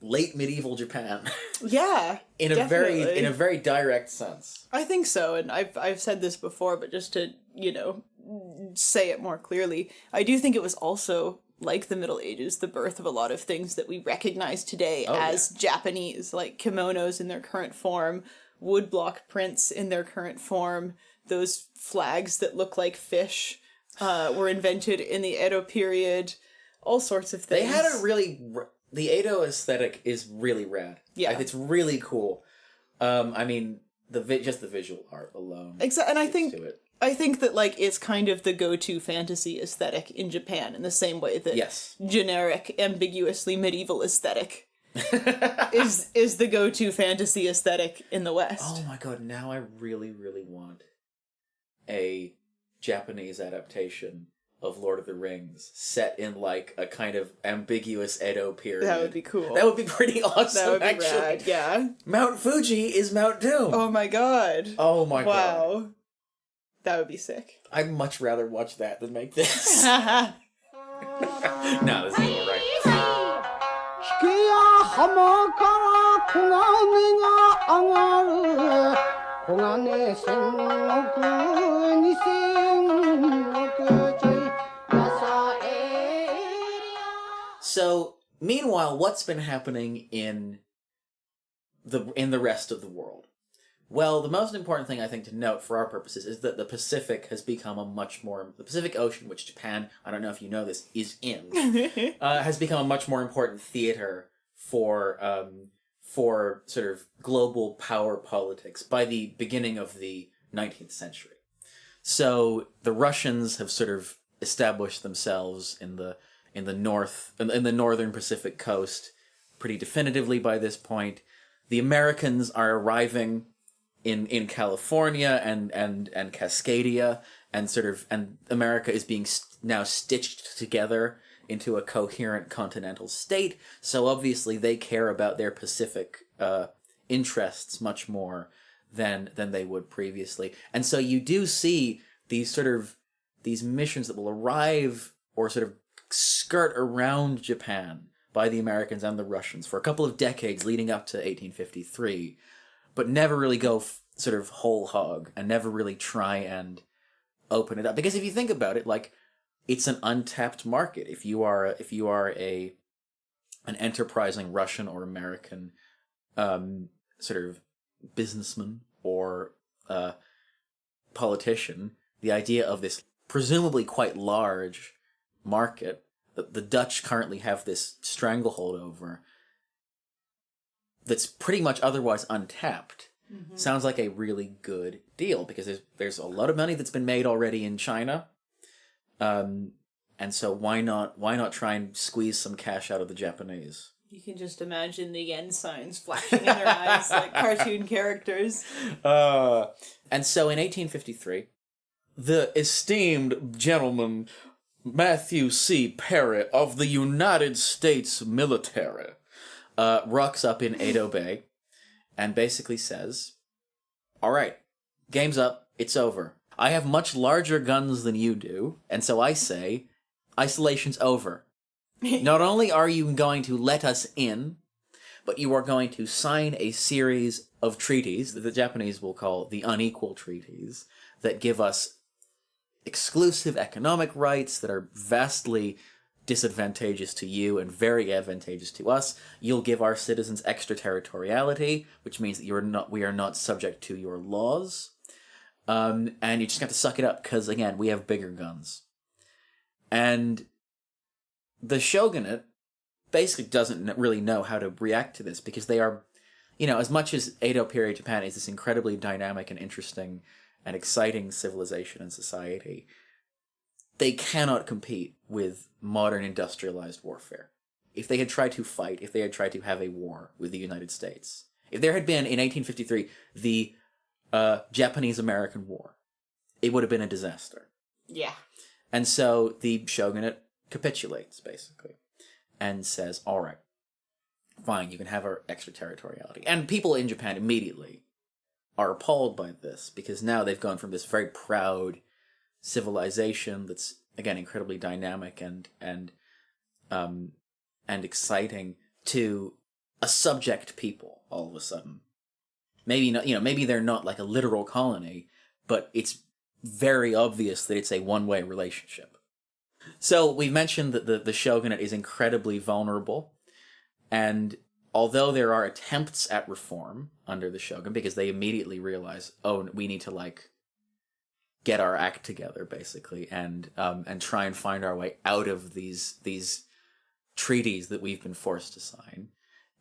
late medieval Japan. Yeah, in a very direct sense. I think so, and I've said this before, but just to say it more clearly, I do think it was also, like the Middle Ages, the birth of a lot of things that we recognize today as Japanese, like kimonos in their current form, woodblock prints in their current form, those flags that look like fish were invented in the Edo period, all sorts of things. They had the Edo aesthetic is really rad. Yeah. Like, it's really cool. Just the visual art alone. Exactly, and I think that, like, it's kind of the go-to fantasy aesthetic in Japan in the same way that generic, ambiguously medieval aesthetic is the go-to fantasy aesthetic in the West. Oh my god, now I really, really want a Japanese adaptation of Lord of the Rings set in, like, a kind of ambiguous Edo period. That would be cool. That would be pretty awesome, that would be actually. Rad, yeah. Mount Fuji is Mount Doom. Oh my god. Oh my god. Wow. That would be sick. I'd much rather watch that than make this. No, this is alright. So, meanwhile, what's been happening in the rest of the world? Well, the most important thing I think to note for our purposes is that the Pacific has become the Pacific Ocean, which Japan, I don't know if you know this, is in, has become a much more important theater for sort of global power politics by the beginning of the 19th century. So the Russians have sort of established themselves in the northern Pacific coast pretty definitively by this point. The Americans are arriving in California and Cascadia, and America is being now stitched together into a coherent continental state. So obviously they care about their Pacific interests much more than they would previously. And so you do see these missions that will arrive or sort of skirt around Japan by the Americans and the Russians for a couple of decades leading up to 1853, but never really go sort of whole hog and never really try and open it up. Because if you think about it, like, it's an untapped market. If you are an enterprising Russian or American sort of businessman or politician, the idea of this presumably quite large market that the Dutch currently have this stranglehold over that's pretty much otherwise untapped, sounds like a really good deal, because there's a lot of money that's been made already in China, and so why not try and squeeze some cash out of the Japanese? You can just imagine the yen signs flashing in their eyes like cartoon characters. And so in 1853, The esteemed gentleman Matthew C. Perry of the United States Military rocks up in Edo Bay and basically says, all right, game's up, it's over. I have much larger guns than you do, and so I say, isolation's over. Not only are you going to let us in, but you are going to sign a series of treaties that the Japanese will call the unequal treaties that give us exclusive economic rights that are vastly disadvantageous to you and very advantageous to us. You'll give our citizens extraterritoriality, which means that we are not subject to your laws. And you just got to suck it up because, again, we have bigger guns. And the shogunate basically doesn't really know how to react to this because they are, as much as Edo Period Japan is this incredibly dynamic and interesting and exciting civilization and society, they cannot compete with modern industrialized warfare. If they had tried to fight, if they had tried to have a war with the United States, if there had been, in 1853, the Japanese-American War, it would have been a disaster. Yeah. And so the shogunate capitulates, basically, and says, all right, fine, you can have our extraterritoriality. And people in Japan immediately are appalled by this, because now they've gone from this very proud civilization that's, again, incredibly dynamic and exciting to a subject people all of a sudden. Maybe not, maybe they're not like a literal colony, but it's very obvious that it's a one-way relationship. So we've mentioned that the shogunate is incredibly vulnerable, and although there are attempts at reform under the shogun, because they immediately realize, oh, we need to get our act together, basically, and try and find our way out of these treaties that we've been forced to sign.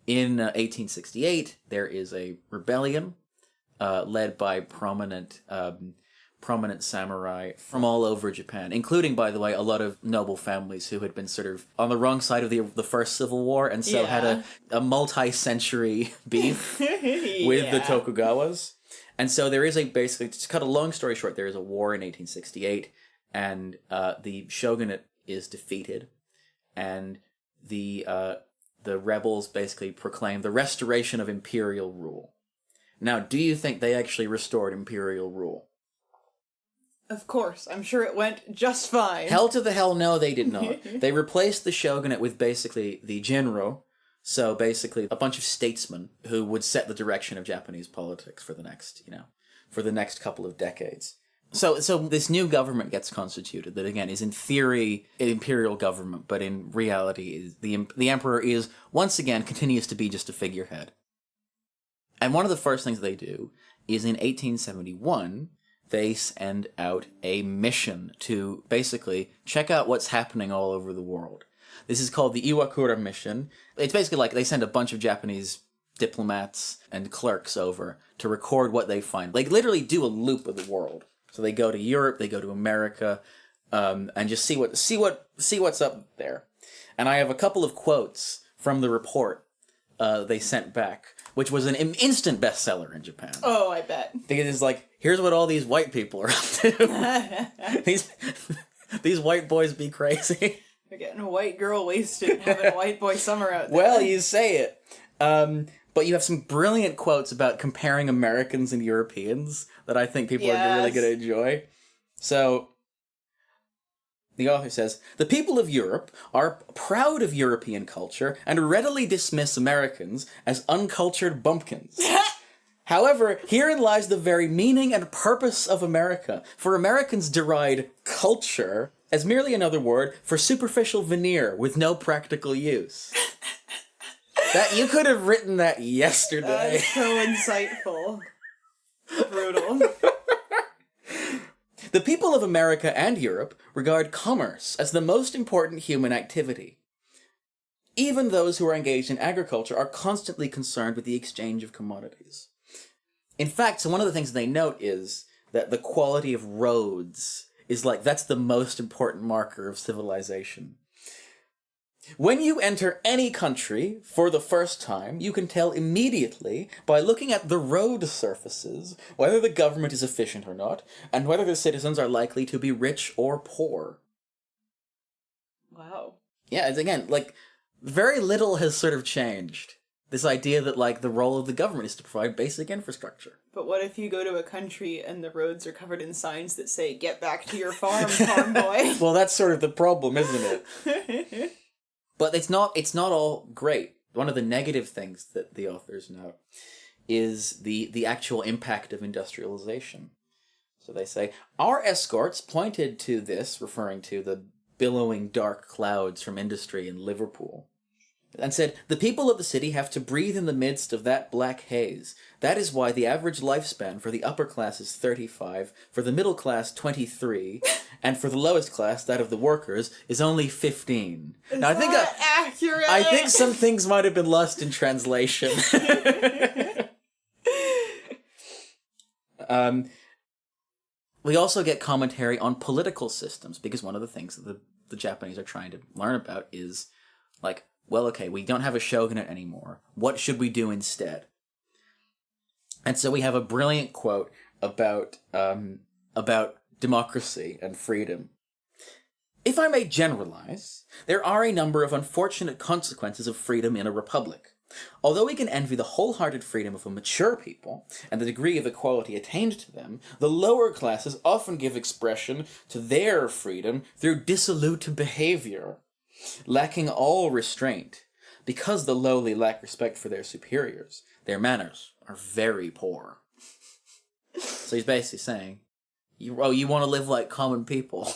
In 1868, there is a rebellion led by prominent samurai from all over Japan, including, by the way, a lot of noble families who had been sort of on the wrong side of the First Civil War, and so had a multi-century beef with the Tokugawas. And so there is basically, to cut a long story short, there is a war in 1868, and the shogunate is defeated, and the rebels basically proclaim the restoration of imperial rule. Now, do you think they actually restored imperial rule? Of course, I'm sure it went just fine. Hell to the hell no, they did not. They replaced the shogunate with basically the Jinro, so basically a bunch of statesmen who would set the direction of Japanese politics for the next couple of decades. So this new government gets constituted that, again, is in theory an imperial government, but in reality is the emperor continues to be just a figurehead. And one of the first things they do is in 1871, they send out a mission to basically check out what's happening all over the world. This is called the Iwakura mission. It's basically like they send a bunch of Japanese diplomats and clerks over to record what they find. They literally do a loop of the world. So they go to Europe, they go to America, and just see what's up there. And I have a couple of quotes from the report they sent back, which was an instant bestseller in Japan. Oh, I bet. It is like, here's what all these white people are up to. These white boys be crazy. They're getting a white girl wasted and having a white boy summer out there. Well, you say it. But you have some brilliant quotes about comparing Americans and Europeans that I think people are really going to enjoy. So, the author says, "The people of Europe are proud of European culture and readily dismiss Americans as uncultured bumpkins. However, herein lies the very meaning and purpose of America, for Americans deride culture as merely another word for superficial veneer with no practical use." That you could have written that yesterday. That's so insightful. Brutal. "The people of America and Europe regard commerce as the most important human activity. Even those who are engaged in agriculture are constantly concerned with the exchange of commodities." In fact, so one of the things they note is that the quality of roads is like, that's the most important marker of civilization. "When you enter any country for the first time, you can tell immediately by looking at the road surfaces whether the government is efficient or not, and whether the citizens are likely to be rich or poor." Wow. Yeah, it's, again, like, very little has sort of changed. This idea that, like, the role of the government is to provide basic infrastructure. But what if you go to a country and the roads are covered in signs that say, "Get back to your farm, farm boy"? Well, that's sort of the problem, isn't it? But it's not all great. One of the negative things that the authors note is the actual impact of industrialization. So they say, "Our escorts pointed to this," referring to the billowing dark clouds from industry in Liverpool, and said, "The people of the city have to breathe in the midst of that black haze. That is why the average lifespan for the upper class is 35, for the middle class 23, and for the lowest class, that of the workers, is only 15. Now, Is that accurate? I think some things might have been lost in translation. We also get commentary on political systems, because one of the things that the Japanese are trying to learn about is, like, well, okay, we don't have a shogunate anymore. What should we do instead? And so we have a brilliant quote about democracy and freedom. "If I may generalize, there are a number of unfortunate consequences of freedom in a republic. Although we can envy the wholehearted freedom of a mature people, and the degree of equality attained to them, the lower classes often give expression to their freedom through dissolute behavior, lacking all restraint. Because the lowly lack respect for their superiors, their manners are very poor." So he's basically saying, you want to live like common people.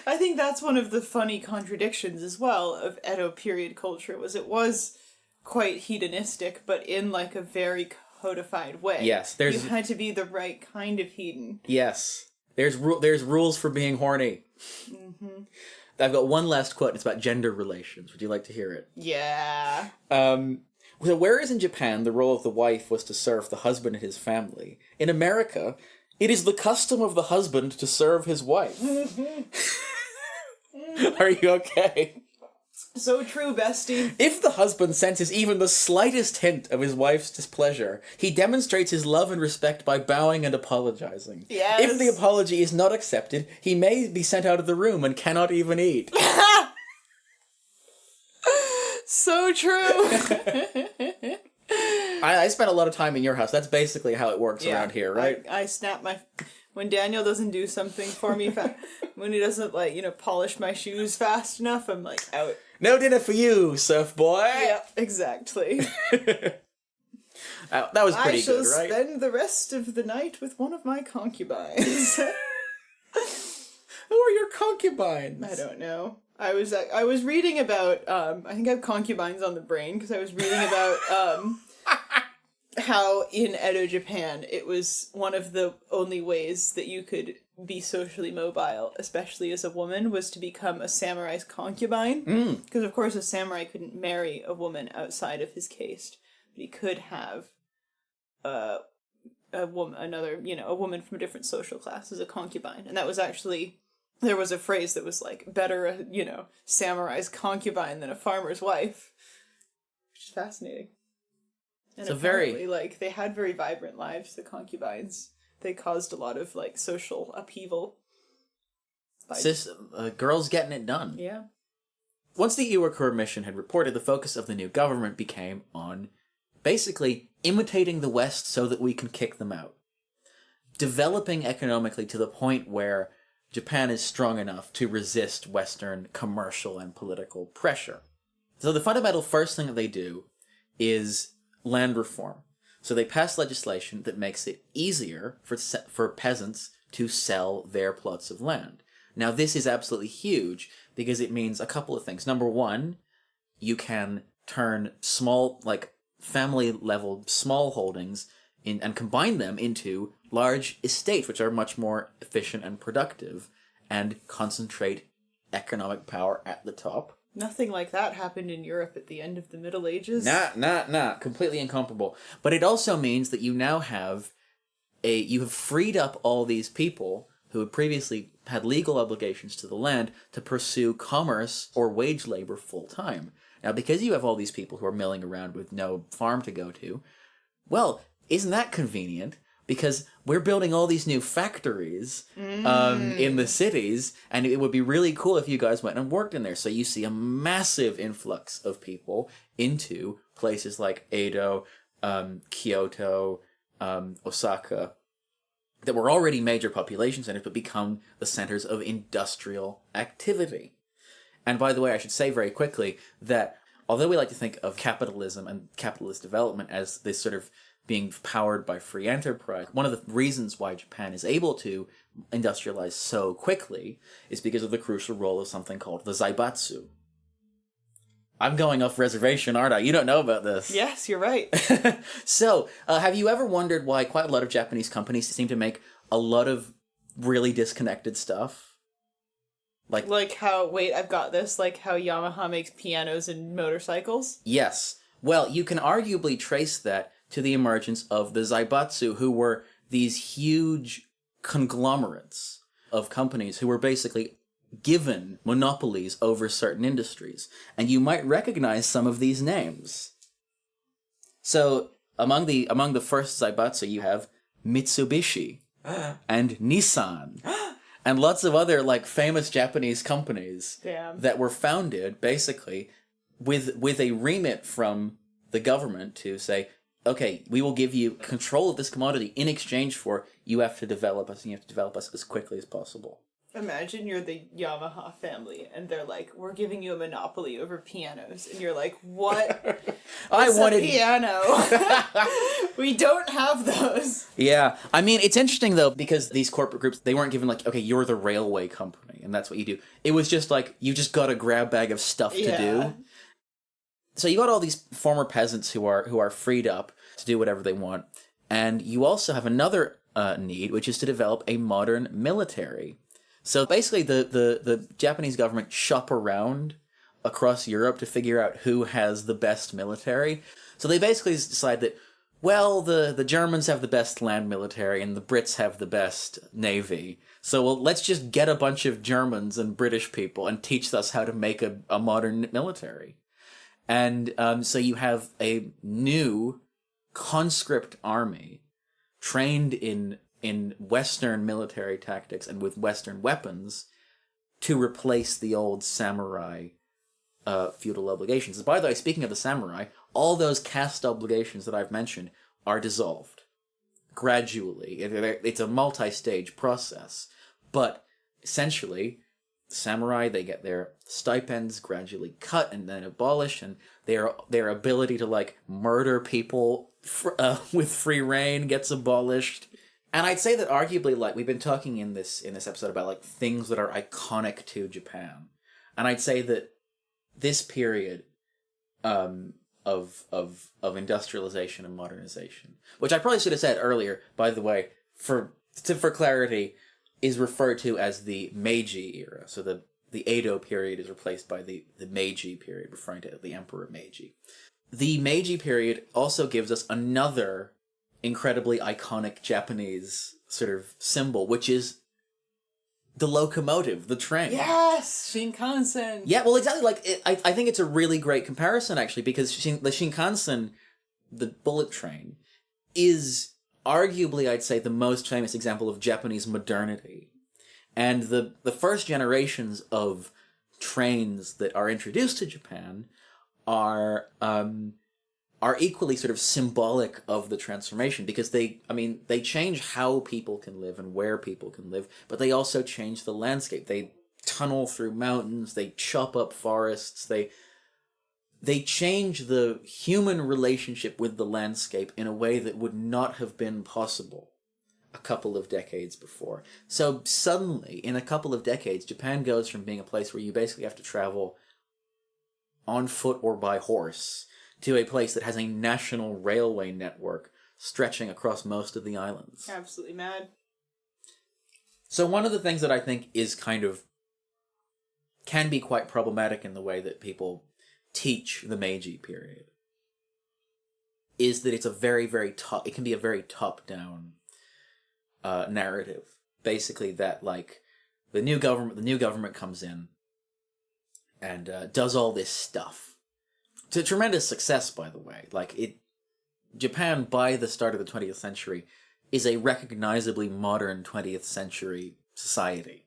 I think that's one of the funny contradictions as well of Edo period culture, it was quite hedonistic, but in like a very codified way. Yes, you had to be the right kind of hedon. Yes, there's rules for being horny. Mm-hmm. I've got one last quote, and it's about gender relations. Would you like to hear it? Yeah. So whereas in Japan the role of the wife was to serve the husband and his family, in America it is the custom of the husband to serve his wife. Are you okay? So true, bestie. "If the husband senses even the slightest hint of his wife's displeasure, he demonstrates his love and respect by bowing and apologizing. Yes. If the apology is not accepted, he may be sent out of the room and cannot even eat." So true. I spent a lot of time in your house. That's basically how it works around here, right? I snap my... When Daniel doesn't do something for me, when he doesn't, polish my shoes fast enough, I'm, out. No dinner for you, surf boy. Yeah, exactly. That was pretty good, right? I shall spend the rest of the night with one of my concubines. Who are your concubines? I don't know. I was reading about, I think I have concubines on the brain, because I was reading about, how in Edo Japan it was one of the only ways that you could be socially mobile, especially as a woman, was to become a samurai's concubine. Because of course a samurai couldn't marry a woman outside of his caste, but he could have a woman from a different social class as a concubine. And that was actually, there was a phrase that was like, better a, samurai's concubine than a farmer's wife. Which is fascinating. And So apparently, like, they had very vibrant lives, the concubines. They caused a lot of, like, social upheaval. Girls getting it done. Yeah. Once the Iwakura mission had reported, the focus of the new government became on basically imitating the West so that we can kick them out. Developing economically to the point where Japan is strong enough to resist Western commercial and political pressure. So the fundamental first thing that they do is land reform. So they pass legislation that makes it easier for peasants to sell their plots of land. Now this is absolutely huge because it means a couple of things. Number one, you can turn small, like family-level small holdings and combine them into large estates, which are much more efficient and productive, and concentrate economic power at the top. Nothing like that happened in Europe at the end of the Middle Ages. Nah. Completely incomparable. But it also means that you now have you have freed up all these people who had previously had legal obligations to the land to pursue commerce or wage labor full time. Now, because you have all these people who are milling around with no farm to go to, well, isn't that convenient? Because we're building all these new factories in the cities, and it would be really cool if you guys went and worked in there. So you see a massive influx of people into places like Edo, Kyoto, Osaka, that were already major population centers, but become the centers of industrial activity. And by the way, I should say very quickly that although we like to think of capitalism and capitalist development as this sort of being powered by free enterprise, one of the reasons why Japan is able to industrialize so quickly is because of the crucial role of something called the zaibatsu. I'm going off reservation, aren't I? You don't know about this. Yes, you're right. So, have you ever wondered why quite a lot of Japanese companies seem to make a lot of really disconnected stuff? Like how, wait, I've got this, like how Yamaha makes pianos and motorcycles? Yes. Well, you can arguably trace that to the emergence of the zaibatsu, who were these huge conglomerates of companies who were basically given monopolies over certain industries. And you might recognize some of these names. So, among the first zaibatsu, you have Mitsubishi and Nissan. And lots of other, like, famous Japanese companies that were founded, basically, with a remit from the government to say, okay, we will give you control of this commodity in exchange for you have to develop us, and you have to develop us as quickly as possible. Imagine you're the Yamaha family, and they're like, we're giving you a monopoly over pianos. And you're like, what? I wanted a piano. We don't have those. Yeah. I mean, it's interesting, though, because these corporate groups, they weren't given, like, okay, you're the railway company, and that's what you do. It was just like, you just got a grab bag of stuff to do. So you got all these former peasants who are freed up to do whatever they want. And you also have another need, which is to develop a modern military. So basically, the Japanese government shop around across Europe to figure out who has the best military. So they basically decide that, well, the Germans have the best land military and the Brits have the best navy. So well, let's just get a bunch of Germans and British people and teach us how to make a modern military. And so you have a new conscript army trained in Western military tactics and with Western weapons to replace the old samurai feudal obligations. By the way, speaking of the samurai, all those caste obligations that I've mentioned are dissolved gradually. It's a multi-stage process. But essentially, samurai, they get their stipends gradually cut and then abolished, and their ability to, like, murder people with free reign gets abolished. And I'd say that arguably, like, we've been talking in this episode about, like, things that are iconic to Japan. And I'd say that this period, of industrialization and modernization, which I probably should have said earlier, by the way, for clarity, is referred to as the Meiji era. So the Edo period is replaced by the Meiji period, referring to the Emperor Meiji. The Meiji period also gives us another incredibly iconic Japanese sort of symbol, which is the locomotive, the train. Yes! Shinkansen! Yeah, well, exactly. I think it's a really great comparison, actually, because the Shinkansen, the bullet train, is arguably, I'd say, the most famous example of Japanese modernity. And the first generations of trains that are introduced to Japan are equally sort of symbolic of the transformation, because they change how people can live and where people can live, but they also change the landscape. They tunnel through mountains, they chop up forests, they change the human relationship with the landscape in a way that would not have been possible a couple of decades before. So suddenly, in a couple of decades, Japan goes from being a place where you basically have to travel on foot or by horse to a place that has a national railway network stretching across most of the islands. Absolutely mad. So one of the things that I think is can be quite problematic in the way that people teach the Meiji period is that it's it can be a very top-down narrative. Basically that, like, the new government comes in and does all this stuff. To tremendous success, by the way. Japan, by the start of the 20th century, is a recognizably modern 20th century society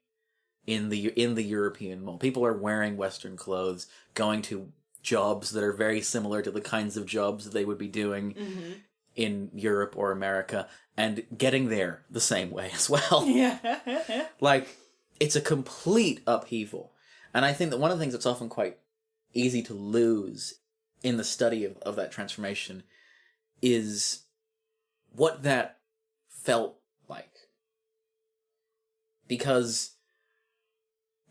in the European mold. People are wearing Western clothes, going to jobs that are very similar to the kinds of jobs that they would be doing in Europe or America, and getting there the same way as well. Yeah. It's a complete upheaval. And I think that one of the things that's often quite easy to lose in the study of that transformation is what that felt like. Because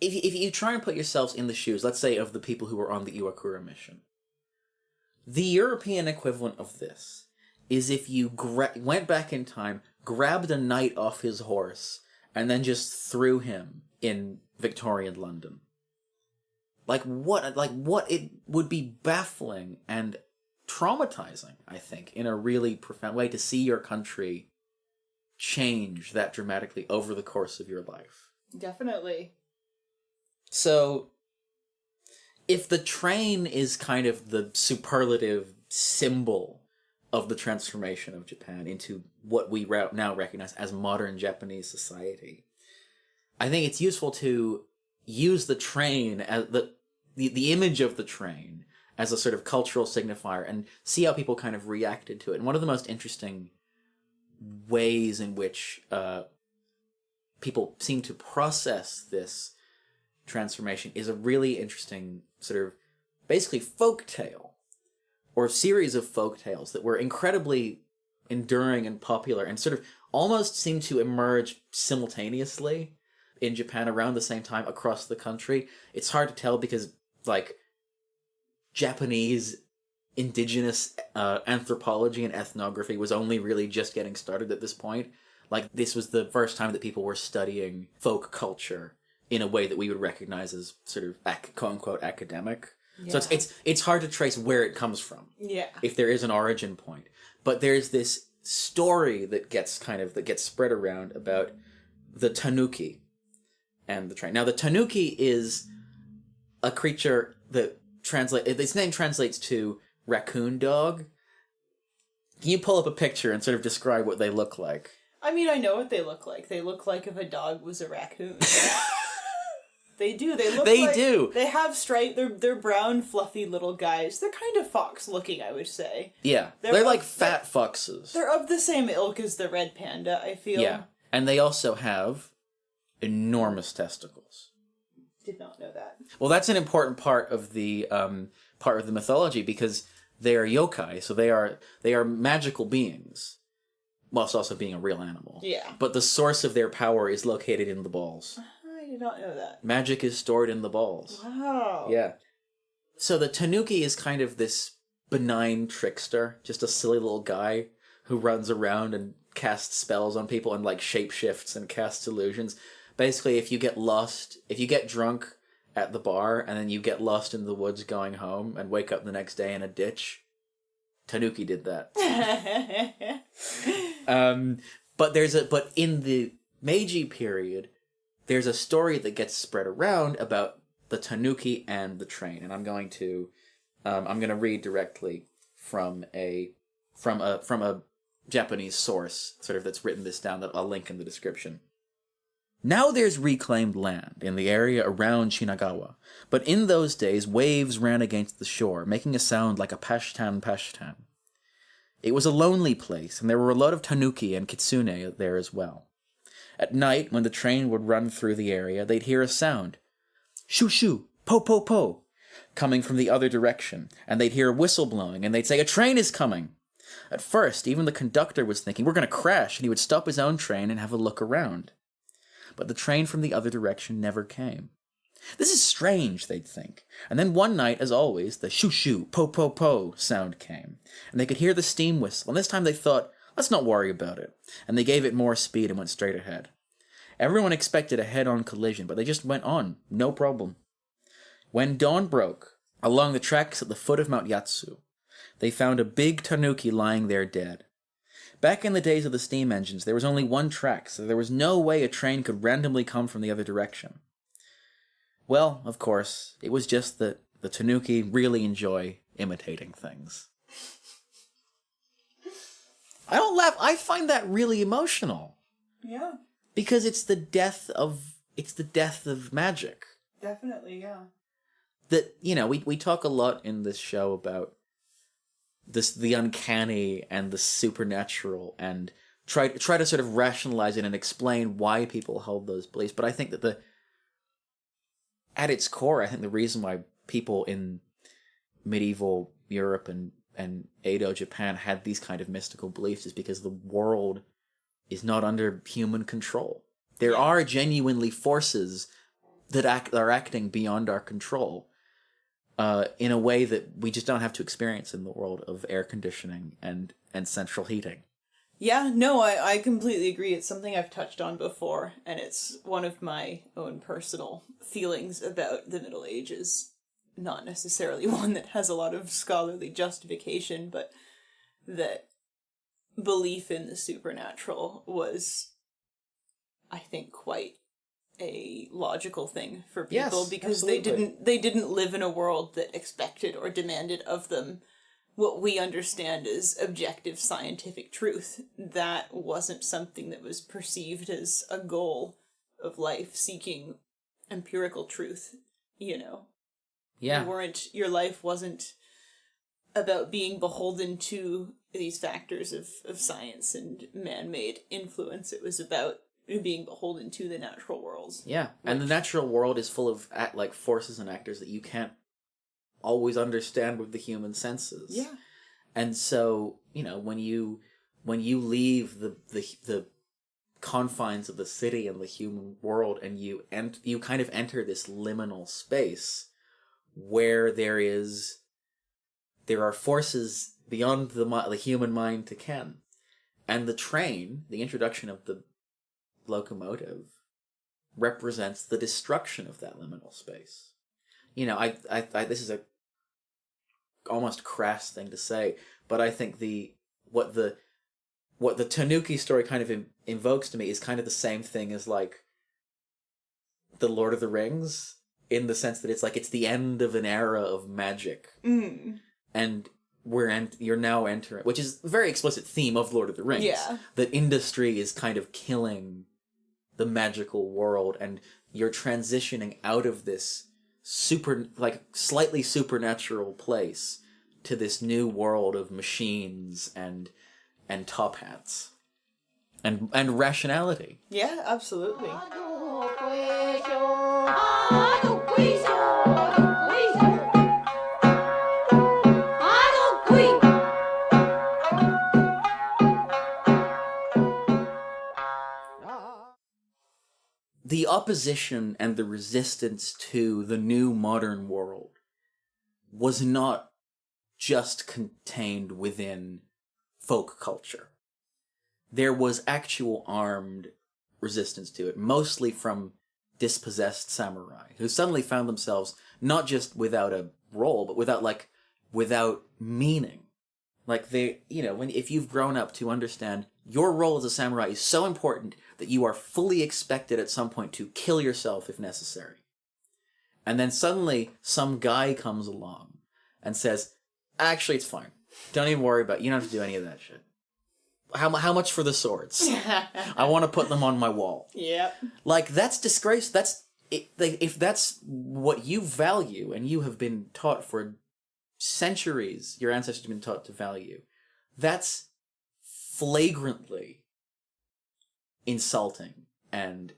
if you try and put yourselves in the shoes, let's say, of the people who were on the Iwakura mission, the European equivalent of this is if you went back in time, grabbed a knight off his horse, and then just threw him in Victorian London. What it would be baffling and traumatizing, I think, in a really profound way, to see your country change that dramatically over the course of your life. Definitely. So, if the train is kind of the superlative symbol of the transformation of Japan into what we now recognize as modern Japanese society, I think it's useful to use the train as the image of the train as a sort of cultural signifier and see how people kind of reacted to it. And one of the most interesting ways in which people seem to process this transformation is a really interesting sort of basically folk tale, or series of folk tales that were incredibly enduring and popular and sort of almost seemed to emerge simultaneously in Japan around the same time across the country. It's hard to tell because, Japanese indigenous anthropology and ethnography was only really just getting started at this point. This was the first time that people were studying folk culture in a way that we would recognize as sort of quote-unquote academic. Yeah. So it's hard to trace where it comes from. Yeah. If there is an origin point. But there's this story that gets spread around about the tanuki and the train. Now, the tanuki is a creature that its name translates to raccoon dog. Can you pull up a picture and sort of describe what they look like? I mean, I know what they look like. They look like if a dog was a raccoon. They do. They do. They have they're brown, fluffy little guys. They're kind of fox-looking, I would say. Yeah. They're like fat foxes. They're of the same ilk as the red panda, I feel. Yeah. And they also have enormous testicles. Did not know that. Well, that's an important part of the mythology, because they are yokai, so they are magical beings, whilst also being a real animal. Yeah. But the source of their power is located in the balls. I did not know that. Magic is stored in the balls. Wow. Yeah. So the tanuki is kind of this benign trickster, just a silly little guy who runs around and casts spells on people and like shapeshifts and casts illusions. Basically, if you get drunk at the bar and then you get lost in the woods going home and wake up the next day in a ditch, Tanuki did that. But in the Meiji period, there's a story that gets spread around about the Tanuki and the train, and I'm going to read directly from a Japanese source, sort of, that's written this down, that I'll link in the description. Now there's reclaimed land in the area around Shinagawa, but in those days waves ran against the shore, making a sound like a pashtan pashtan. It was a lonely place, and there were a lot of tanuki and kitsune there as well. At night, when the train would run through the area, they'd hear a sound, shoo shoo, po po po, coming from the other direction, and they'd hear a whistle blowing, and they'd say, a train is coming! At first, even the conductor was thinking, we're going to crash, and he would stop his own train and have a look around. But the train from the other direction never came. This is strange, they'd think. And then one night, as always, the shoo-shoo, po-po-po sound came, and they could hear the steam whistle, and this time they thought, let's not worry about it, and they gave it more speed and went straight ahead. Everyone expected a head-on collision, but they just went on, no problem. When dawn broke, along the tracks at the foot of Mount Yatsu, they found a big tanuki lying there dead. Back in the days of the steam engines, there was only one track, so there was no way a train could randomly come from the other direction. Well, of course, it was just that the tanuki really enjoy imitating things. I don't laugh. I find that really emotional. Yeah. Because it's the death of magic. Definitely, yeah. That, we talk a lot in this show about the uncanny and the supernatural, and try to sort of rationalize it and explain why people hold those beliefs. But I think that at its core, I think the reason why people in medieval Europe and Edo Japan had these kind of mystical beliefs is because the world is not under human control. There are genuinely forces that are acting beyond our control. In a way that we just don't have to experience in the world of air conditioning and central heating. Yeah, no, I completely agree. It's something I've touched on before, and it's one of my own personal feelings about the Middle Ages. Not necessarily one that has a lot of scholarly justification, but that belief in the supernatural was, I think, quite a logical thing for people, because absolutely. they didn't live in a world that expected or demanded of them what we understand as objective scientific truth. That wasn't something that was perceived as a goal of life, seeking empirical truth, Yeah. Your life wasn't about being beholden to these factors of science and man-made influence. It was about being beholden to the natural worlds. Yeah, and the natural world is full of forces and actors that you can't always understand with the human senses. Yeah. And so, when you leave the confines of the city and the human world, and you kind of enter this liminal space where there are forces beyond the human mind to ken. And the train, the introduction of the locomotive, represents the destruction of that liminal space. This is a almost crass thing to say, but I think what the Tanuki story kind of invokes to me is kind of the same thing as like the Lord of the Rings, in the sense that it's the end of an era of magic, and you're now entering, which is a very explicit theme of Lord of the Rings. Yeah. That industry is kind of killing the magical world, and you're transitioning out of this slightly supernatural place to this new world of machines and top hats and rationality. Yeah, absolutely. The opposition and the resistance to the new modern world was not just contained within folk culture. There was actual armed resistance to it, mostly from dispossessed samurai who suddenly found themselves not just without a role, but without meaning. Like if you've grown up to understand your role as a samurai is so important that you are fully expected at some point to kill yourself if necessary. And then suddenly some guy comes along and says, actually, it's fine. Don't even worry about it. You don't have to do any of that shit. How much for the swords? I want to put them on my wall. Yep. Like, that's disgrace. If that's what you value and you have been taught for centuries, your ancestors have been taught to value, that's flagrantly insulting. And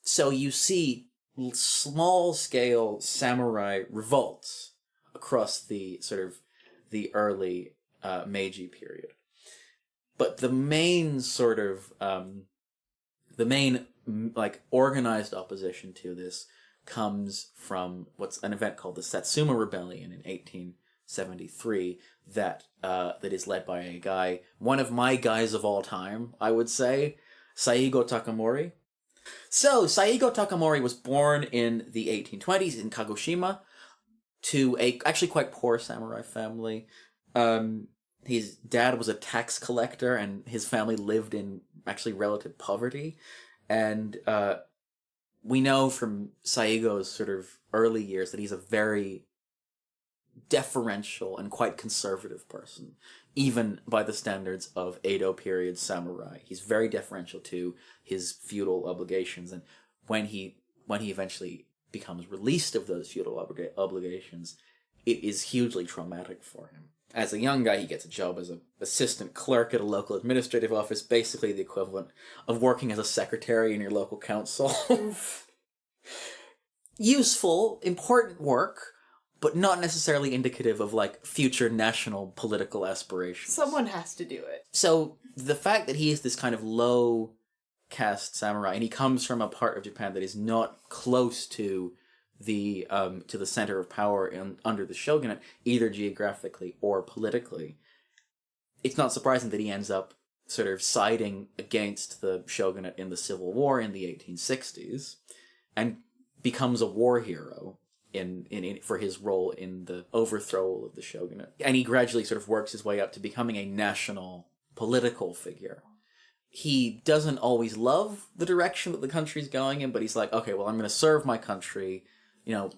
so you see small-scale samurai revolts across the sort of the early Meiji period. But the main sort of, organized opposition to this comes from what's an event called the Satsuma Rebellion in 1873 that is led by a guy, one of my guys of all time, I would say, Saigo Takamori. So, Saigo Takamori was born in the 1820s in Kagoshima to a actually quite poor samurai family. His dad was a tax collector, and his family lived in actually relative poverty. And we know from Saigo's sort of early years that he's a very deferential and quite conservative person, even by the standards of Edo period samurai. He's very deferential to his feudal obligations, and when he eventually becomes released of those feudal obligations, it is hugely traumatic for him. As a young guy, he gets a job as an assistant clerk at a local administrative office, basically the equivalent of working as a secretary in your local council. Useful, important work, but not necessarily indicative of, future national political aspirations. Someone has to do it. So, the fact that he is this kind of low-caste samurai, and he comes from a part of Japan that is not close to the center of power under the shogunate, either geographically or politically, it's not surprising that he ends up sort of siding against the shogunate in the Civil War in the 1860s, and becomes a war hero for his role in the overthrow of the shogunate. And he gradually sort of works his way up to becoming a national political figure. He doesn't always love the direction that the country's going in, but he's like, okay, well, I'm going to serve my country,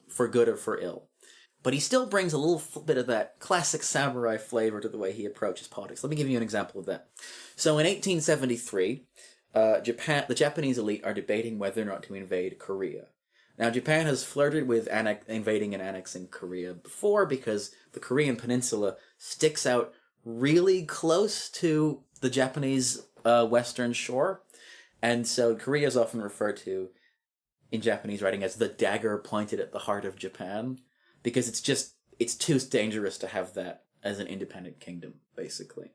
for good or for ill. But he still brings a little bit of that classic samurai flavor to the way he approaches politics. Let me give you an example of that. So in 1873, the Japanese elite are debating whether or not to invade Korea. Now, Japan has flirted with invading and annexing Korea before because the Korean peninsula sticks out really close to the Japanese western shore. And so Korea is often referred to in Japanese writing as the dagger pointed at the heart of Japan, because it's too dangerous to have that as an independent kingdom, basically.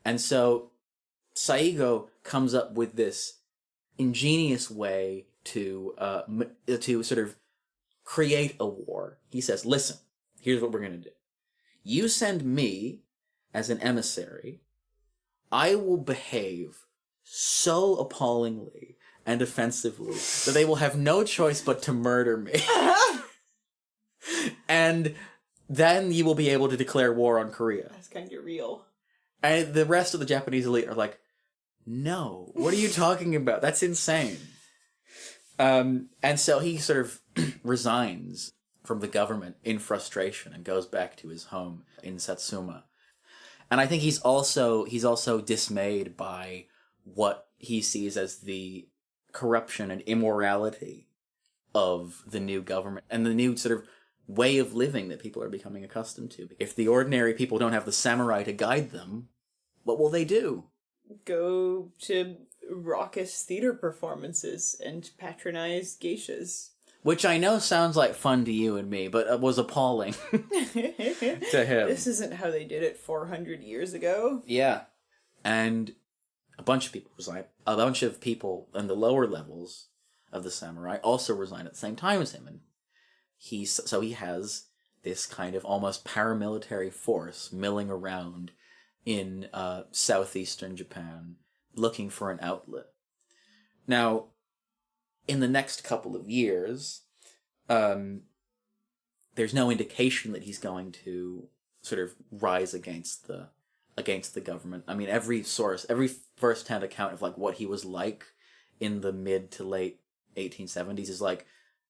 And so Saigo comes up with this ingenious way to sort of create a war. He says, listen, here's what we're going to do. You send me as an emissary. I will behave so appallingly and offensively that they will have no choice but to murder me. And then you will be able to declare war on Korea. That's kind of real. And the rest of the Japanese elite are like, no, what are you talking about? That's insane. And so he sort of resigns from the government in frustration and goes back to his home in Satsuma. And I think he's also dismayed by what he sees as the corruption and immorality of the new government and the new sort of way of living that people are becoming accustomed to. If the ordinary people don't have the samurai to guide them, what will they do? Go to raucous theater performances and patronize geishas. Which I know sounds like fun to you and me, but it was appalling to him. This isn't how they did it 400 years ago. Yeah. And a bunch of people resign. A bunch of people in the lower levels of the samurai also resign at the same time as him. And he has this kind of almost paramilitary force milling around in southeastern Japan, looking for an outlet. Now, in the next couple of years, there's no indication that he's going to sort of rise against the government. I mean, every first-hand account of like what he was like in the mid to late 1870s is like,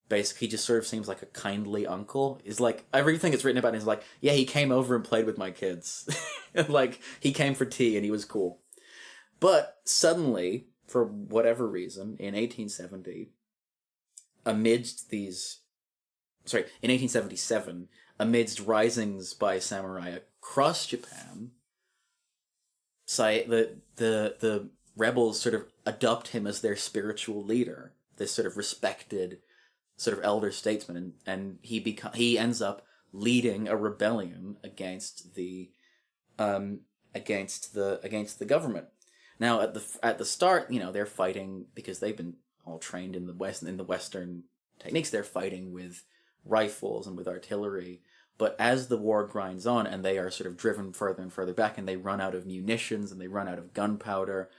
basically, he just sort of seems like a kindly uncle. Is like, everything that's written about him is like, yeah, he came over and played with my kids. Like, he came for tea and he was cool. But suddenly, for whatever reason, in 1870, in 1877, amidst risings by samurai across Japan, the rebels sort of adopt him as their spiritual leader, this sort of respected sort of elder statesman, and he ends up leading a rebellion against the government. Now at the start, they're fighting because they've been all trained in the Western techniques. They're fighting with rifles and with artillery. But as the war grinds on and they are sort of driven further and further back and they run out of munitions and they run out of gunpowder,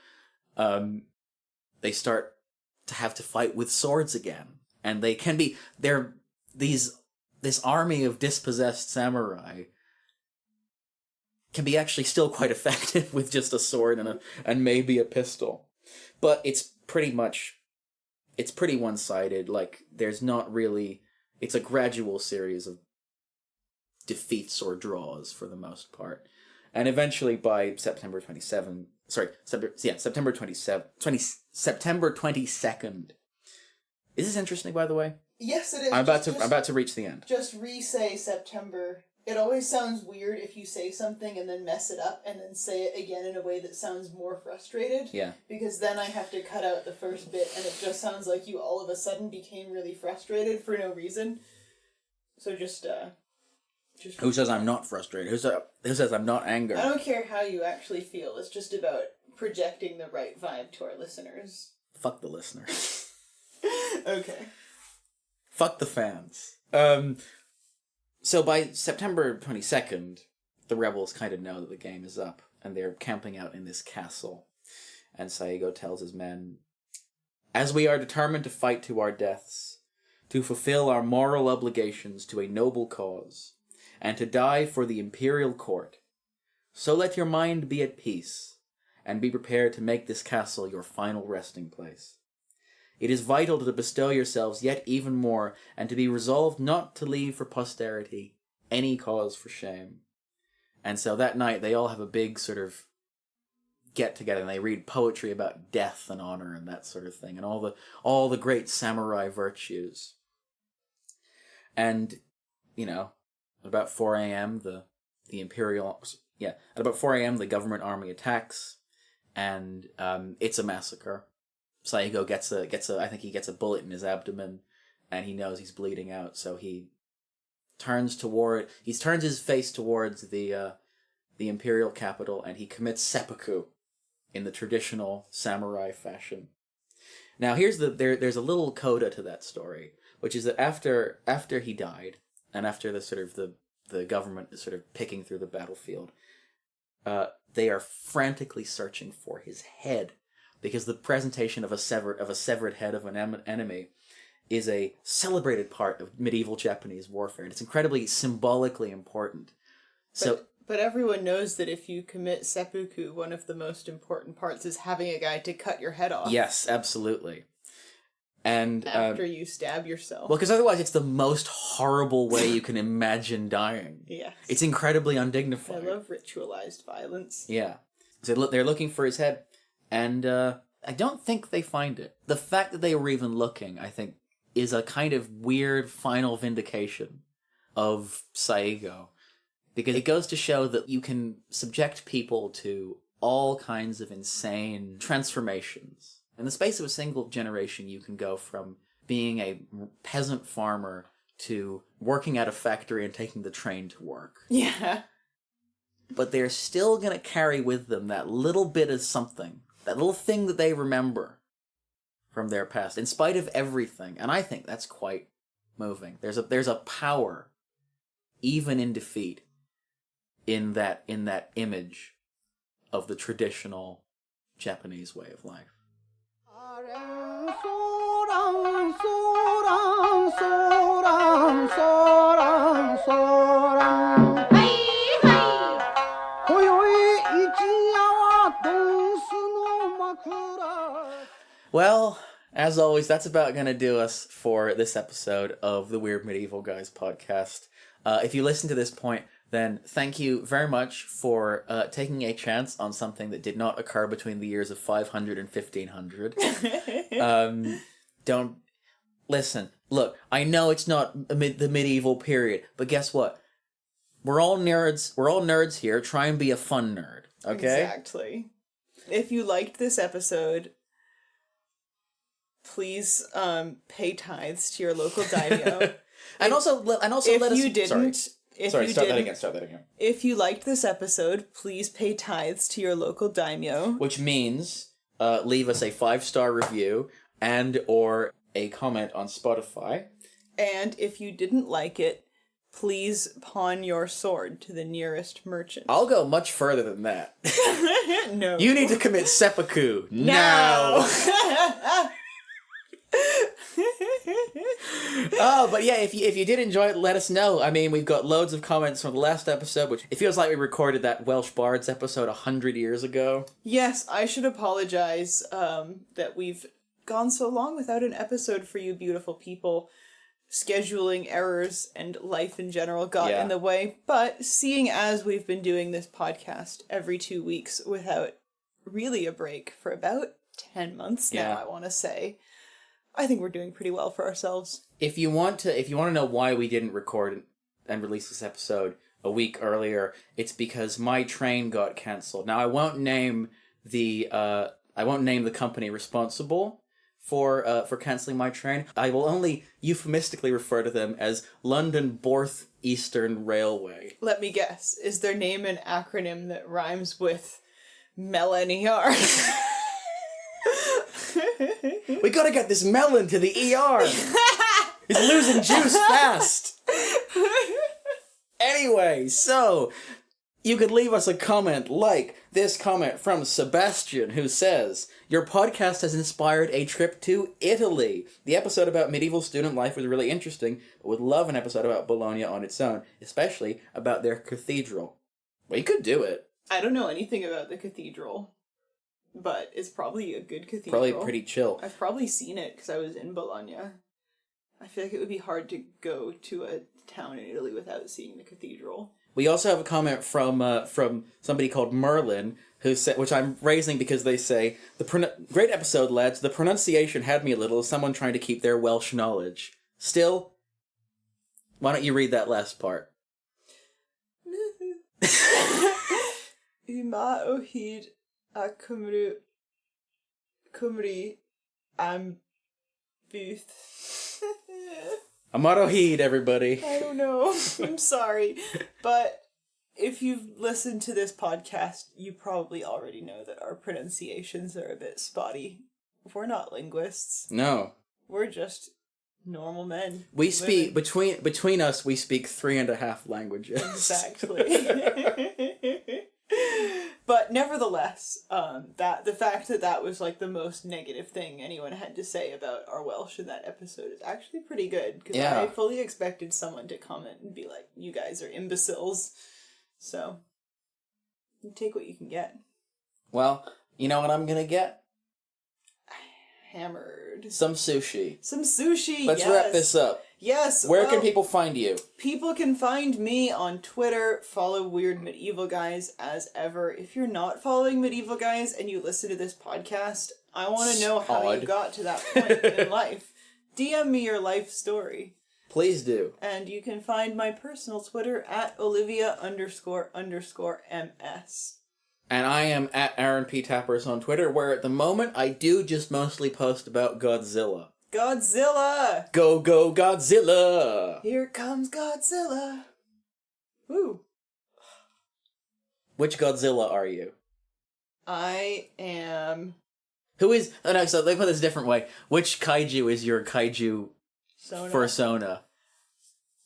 they start to have to fight with swords again. And this army of dispossessed samurai can be actually still quite effective with just a sword and maybe a pistol. But it's pretty one-sided. Like, there's not really... It's a gradual series of defeats or draws for the most part. And eventually by September 22nd. Is this interesting, by the way? Yes, it is. I'm about to reach the end. Just re-say September. It always sounds weird if you say something and then mess it up and then say it again in a way that sounds more frustrated. Yeah. Because then I have to cut out the first bit and it just sounds like you all of a sudden became really frustrated for no reason. So just who says I'm not frustrated? Who says I'm not angry? I don't care how you actually feel. It's just about projecting the right vibe to our listeners. Fuck the listeners. Okay. Fuck the fans. So by September 22nd, the rebels kind of know that the game is up, and they're camping out in this castle. And Saigo tells his men, "As we are determined to fight to our deaths, to fulfill our moral obligations to a noble cause, and to die for the imperial court, so let your mind be at peace, and be prepared to make this castle your final resting place. It is vital to bestow yourselves yet even more, and to be resolved not to leave for posterity any cause for shame." And so that night they all have a big sort of get together, and they read poetry about death and honor and that sort of thing, and all the great samurai virtues. And, at about 4 a.m. At about 4 a.m. the government army attacks, and it's a massacre. Saigo gets a bullet in his abdomen, and he knows he's bleeding out, so he turns his face towards the imperial capital, and he commits seppuku in the traditional samurai fashion. Now there's a little coda to that story, which is that after he died, and after the government is sort of picking through the battlefield, they are frantically searching for his head, because the presentation of a severed head of an enemy is a celebrated part of medieval Japanese warfare, and it's incredibly symbolically important. But everyone knows that if you commit seppuku, one of the most important parts is having a guy to cut your head off. Yes, absolutely. And after you stab yourself. Well, because otherwise it's the most horrible way you can imagine dying. Yes. It's incredibly undignified. I love ritualized violence. Yeah. So they're looking for his head, and I don't think they find it. The fact that they were even looking, I think, is a kind of weird final vindication of Saigo. Because it goes to show that you can subject people to all kinds of insane transformations. In the space of a single generation, you can go from being a peasant farmer to working at a factory and taking the train to work. Yeah. But they're still going to carry with them that little bit of something, that little thing that they remember from their past, in spite of everything. And I think that's quite moving. There's a power, even in defeat, in that image of the traditional Japanese way of life. Well, as always, that's about going to do us for this episode of the Weird Medieval Guys podcast. If you listen to this point, then thank you very much for taking a chance on something that did not occur between the years of 500 and 1500. Don't... Listen, look, I know it's not the medieval period, but guess what? We're all nerds. We're all nerds here. Try and be a fun nerd, okay? Exactly. If you liked this episode, please pay tithes to your local daimyo. and also let us... If you didn't... Start that again. If you liked this episode, please pay tithes to your local daimyo. Which means leave us a 5-star review and or a comment on Spotify. And if you didn't like it, please pawn your sword to the nearest merchant. I'll go much further than that. No. You need to commit seppuku now. Oh, but yeah, if you did enjoy it, let us know. I mean, we've got loads of comments from the last episode, which it feels like we recorded that Welsh Bards episode 100 years ago. Yes, I should apologize that we've gone so long without an episode for you beautiful people. Scheduling errors and life in general got in the way. But seeing as we've been doing this podcast every 2 weeks without really a break for about 10 months now, I want to say, I think we're doing pretty well for ourselves. If you want to know why we didn't record and release this episode a week earlier, it's because my train got cancelled. Now I won't name the company responsible for cancelling my train. I will only euphemistically refer to them as London Borth Eastern Railway. Let me guess. Is their name an acronym that rhymes with Melaniar? We gotta get this melon to the ER! He's losing juice fast! Anyway, so... You could leave us a comment like this comment from Sebastian, who says, "Your podcast has inspired a trip to Italy. The episode about medieval student life was really interesting, but would love an episode about Bologna on its own, especially about their cathedral." We could do it. I don't know anything about the cathedral, but it's probably a good cathedral. Probably pretty chill. I've probably seen it because I was in Bologna. I feel like it would be hard to go to a town in Italy without seeing the cathedral. We also have a comment from somebody called Merlin, who said, which I'm raising because they say, great episode, lads. The pronunciation had me a little as someone trying to keep their Welsh knowledge. Still, why don't you read that last part? Yma o hyd a Cymru am booth. Amarohid, everybody. I don't know. I'm sorry. But if you've listened to this podcast, you probably already know that our pronunciations are a bit spotty. We're not linguists. No. We're just normal men. We speak, between us, we speak 3.5 languages. Exactly. But nevertheless, the fact that was like the most negative thing anyone had to say about our Welsh in that episode is actually pretty good. Because I fully expected someone to comment and be like, "You guys are imbeciles." So, you take what you can get. Well, you know what I'm gonna get? Hammered. Some sushi. Some sushi. Let's wrap this up. Yes. Where can people find you? People can find me on Twitter. Follow Weird Medieval Guys as ever. If you're not following Medieval Guys and you listen to this podcast, I want to know how you got to that point in life. DM me your life story. Please do. And you can find my personal Twitter at Olivia__MS. And I am at Aaron P. Tappers on Twitter, where at the moment I do just mostly post about Godzilla. Godzilla! Go, go, Godzilla! Here comes Godzilla! Woo! Which Godzilla are you? I am... Who is... Oh no, so let me put this a different way. Which kaiju is your kaiju persona?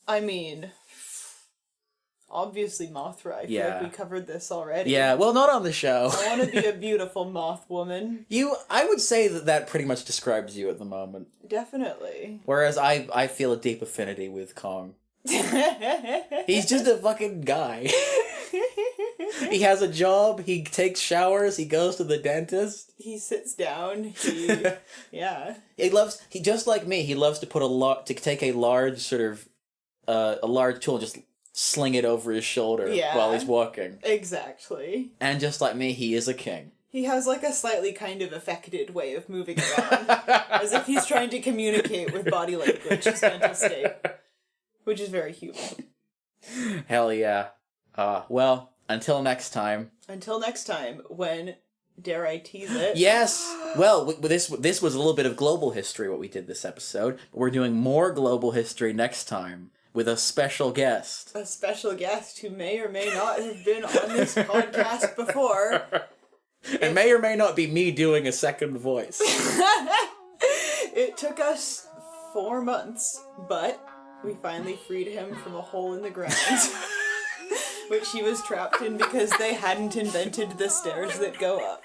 I mean... Obviously Mothra. I feel Yeah. like we covered this already. Yeah, well, not on the show. I want to be a beautiful moth woman. I would say that pretty much describes you at the moment. Definitely. Whereas I feel a deep affinity with Kong. He's just a fucking guy. He has a job, he takes showers, he goes to the dentist. He sits down, yeah. He just like me, he loves to take a large sort of, a large tool and just sling it over his shoulder while he's walking. Exactly. And just like me, he is a king. He has like a slightly kind of affected way of moving around. As if he's trying to communicate with body language, his mental state. Which is very human. Hell yeah. Well, until next time. Until next time, when, dare I tease it? Yes! Well, this was a little bit of global history, what we did this episode. We're doing more global history next time, with a special guest. A special guest who may or may not have been on this podcast before. And may or may not be me doing a second voice. It took us 4 months, but we finally freed him from a hole in the ground. Which he was trapped in because they hadn't invented the stairs that go up.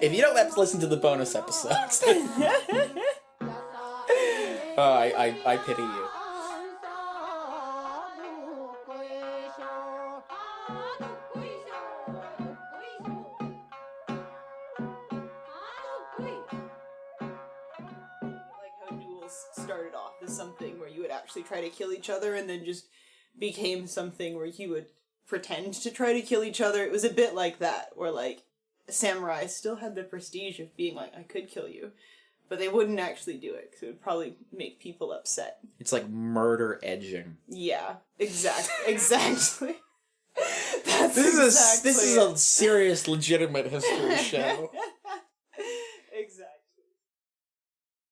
If you don't listen to the bonus episodes, I pity you. Like how duels started off as something where you would actually try to kill each other and then just became something where you would pretend to try to kill each other. It was a bit like that, where like samurai still had the prestige of being like, I could kill you, but they wouldn't actually do it because it would probably make people upset. It's like murder edging. Yeah, exactly. This is a serious, legitimate history show.